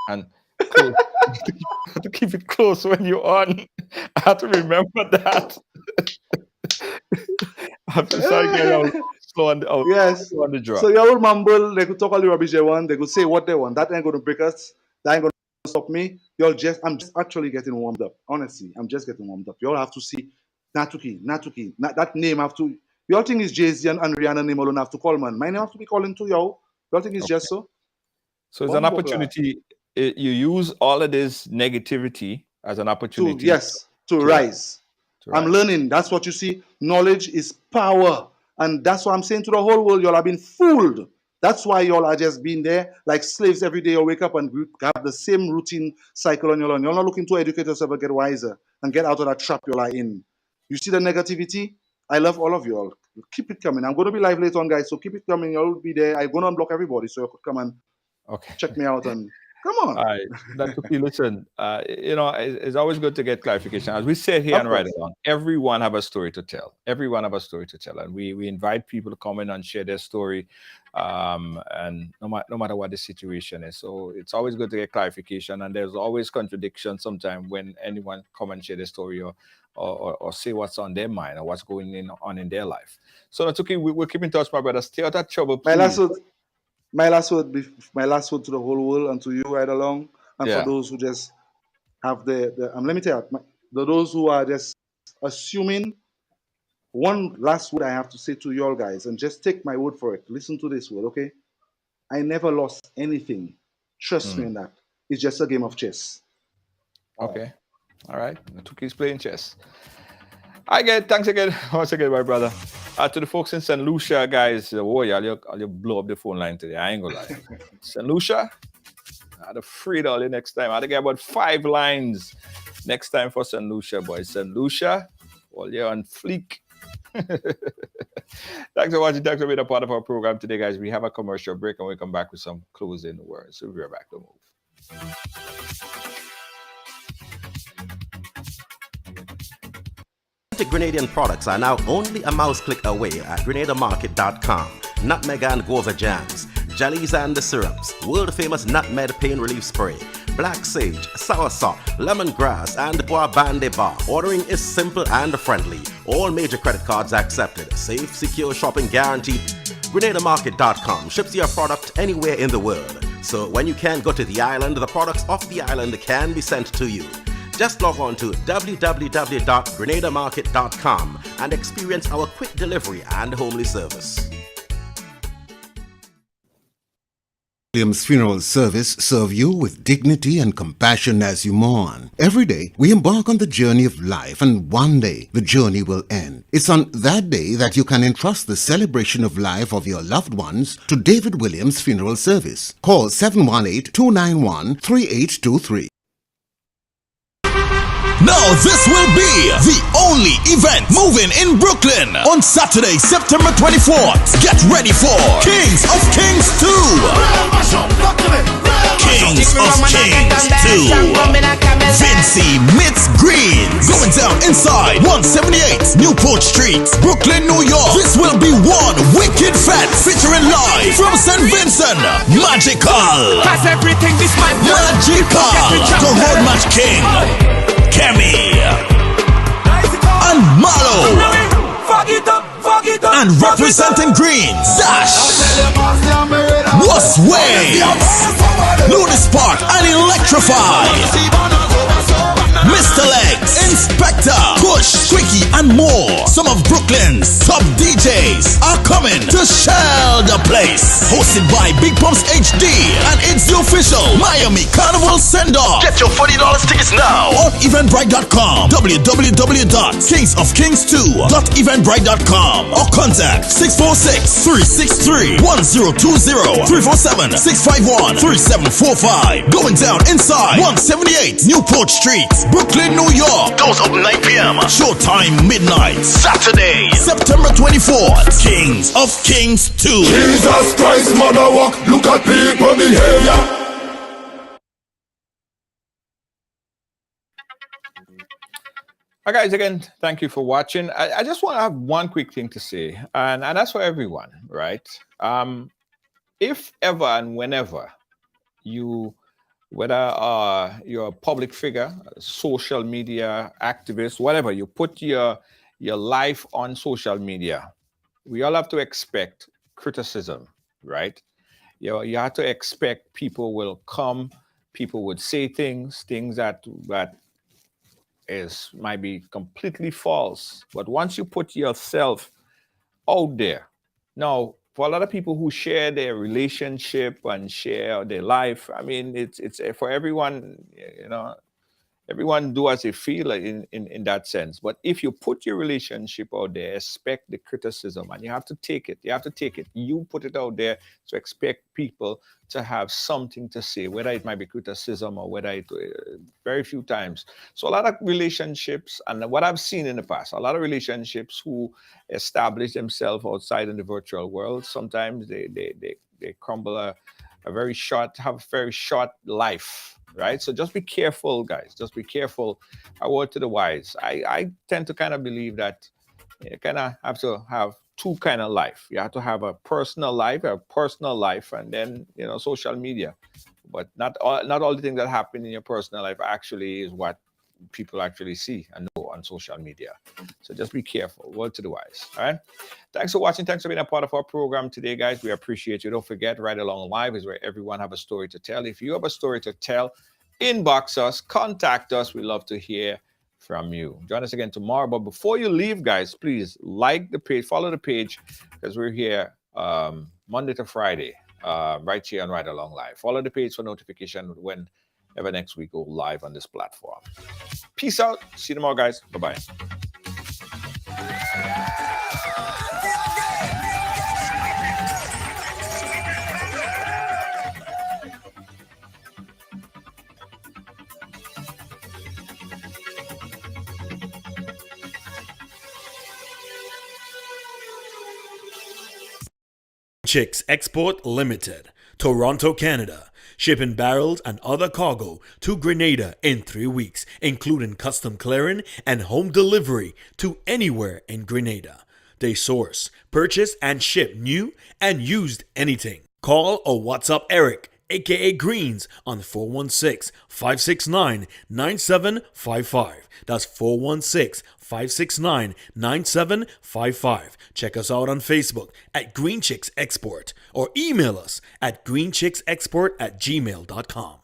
and close. I had to keep it close when you're on. I have to remember that. I'm so sorry, guys. Slow on the draw. So your old mumble, they could talk all the rubbish they want. They could say what they want. That ain't going to break us. That ain't going to stop me. I'm just actually getting warmed up. Honestly, I'm just getting warmed up. You all have to see Natuki. That name have to. Y'all think it's Jay-Z and Rihanna name alone have to call, man. My name have to be calling too, y'all. Y'all think it's just so? So it's an opportunity. You use all of this negativity as an opportunity. To rise. I'm learning. That's what you see. Knowledge is power. And that's what I'm saying to the whole world. Y'all have been fooled. That's why y'all are just being there like slaves every day. You wake up and have the same routine cycle on your own. You're not looking to educate yourself and get wiser and get out of that trap you're in. You see the negativity? I love all of you all. Keep it coming. I'm going to be live later on, guys. So keep it coming. Y'all will be there. I'm going to unblock everybody so you could come and check me out and come on. All right. Dr. P, listen, it's always good to get clarification. As we say here and right along, everyone have a story to tell. Everyone have a story to tell. And we invite people to come in and share their story. And no matter what the situation is. So it's always good to get clarification. And there's always contradiction sometimes when anyone come and share their story or say what's on their mind or what's going on in their life. So Natuki, we'll keep in touch, my brother. Stay out of trouble, please. My last word to the whole world and to you right along, and for those who just have let me tell you, those who are just assuming. One last word I have to say to you all guys, and just take my word for it. Listen to this word, okay? I never lost anything. Trust me in that. It's just a game of chess. Okay. All right. Natuki's playing chess. Thanks again, once again, my brother. To the folks in St. Lucia, guys, I'll blow up the phone line today. I ain't gonna lie. St. Lucia, I'd have freed all the next time. I'd get about 5 lines next time for St. Lucia, boys. St. Lucia, well, you're on fleek. Thanks for watching. Thanks for being a part of our program today, guys. We have a commercial break and we'll come back with some closing words. So we'll be right back to move. Grenadian products are now only a mouse click away at grenadamarket.com. Nutmeg and guava jams, jellies and the syrups, world famous nutmeg pain relief spray, black sage, soursop, lemongrass, and bois bande bar. Ordering is simple and friendly. All major credit cards accepted. Safe, secure shopping guaranteed. grenadamarket.com ships your product anywhere in the world. So when you can't go to the island, the products off the island can be sent to you. Just log on to www.grenadamarket.com and experience our quick delivery and homely service. Williams Funeral Service serve you with dignity and compassion as you mourn. Every day, we embark on the journey of life, and one day, the journey will end. It's on that day that you can entrust the celebration of life of your loved ones to David Williams Funeral Service. Call 718-291-3823. Now this will be the only event moving in Brooklyn on Saturday, September 24th. Get ready for Kings of Kings 2. Kings of Kings 2. Vinci meets Greens. Going down inside 178 Newport Street, Brooklyn, New York. This will be one wicked fest featuring live from St. Vincent. Magical. Everything this might Magical. The Road Match King. Kemi and Malo, and representing Greens, Dash, Was Waves, Lunis Park and Electrify. Mr. Legs, Inspector, Push, Quickie, and more. Some of Brooklyn's top DJs are coming to shell the place. Hosted by Big Pumps HD, and it's the official Miami Carnival send-off. Get your $40 tickets now on eventbrite.com, www.kingsofkings2.eventbrite.com, or contact 646-363-1020, 347-651-3745. Going down inside 178 Newport Street, Brooklyn, New York. Doors open 9 p.m. Showtime midnight. Saturday, September 24th. Kings of Kings 2. Jesus Christ, mother walk, look at people behavior. Hi guys, again, thank you for watching. I just want to have one quick thing to say, and that's for everyone, right? If ever and whenever you, whether you're a public figure, social media activist, whatever, you put your life on social media, we all have to expect criticism, right? You have to expect people will come, people would say things that might be completely false. But once you put yourself out there, now for a lot of people who share their relationship and share their life, I mean, it's for everyone, you know, everyone do as they feel in that sense. But if you put your relationship out there, expect the criticism, and you have to take it. You put it out there, so expect people to have something to say, whether it might be criticism or whether it very few times. So a lot of relationships, and what I've seen in the past, a lot of relationships who establish themselves outside in the virtual world, sometimes they crumble have a very short life. Right, so just be careful, guys. Just be careful. A word to the wise. I tend to kind of believe that you kind of have to have two kind of life. You have to have a personal life, and then social media. But not all the things that happen in your personal life actually is what people actually see and know on social media. So just be careful. Word to the wise. All right. Thanks for watching. Thanks for being a part of our program today, guys. We appreciate you. Don't forget, Ride Along Live is where everyone have a story to tell. If you have a story to tell, inbox us, contact us. We love to hear from you. Join us again tomorrow. But before you leave, guys, please like the page, follow the page, because we're here Monday to Friday, right here on Ride Along Live. Follow the page for notification whenever next week go live on this platform. Peace out. See you tomorrow, guys. Bye-bye. Chicks Export Limited, Toronto, Canada. Shipping barrels and other cargo to Grenada in 3 weeks, including custom clearing and home delivery to anywhere in Grenada. They source, purchase, and ship new and used anything. Call or WhatsApp Eric, aka Greens, on 416-569-9755. That's 416-569-9755. Check us out on Facebook at Green Chicks Export or email us at greenchicksexport@gmail.com.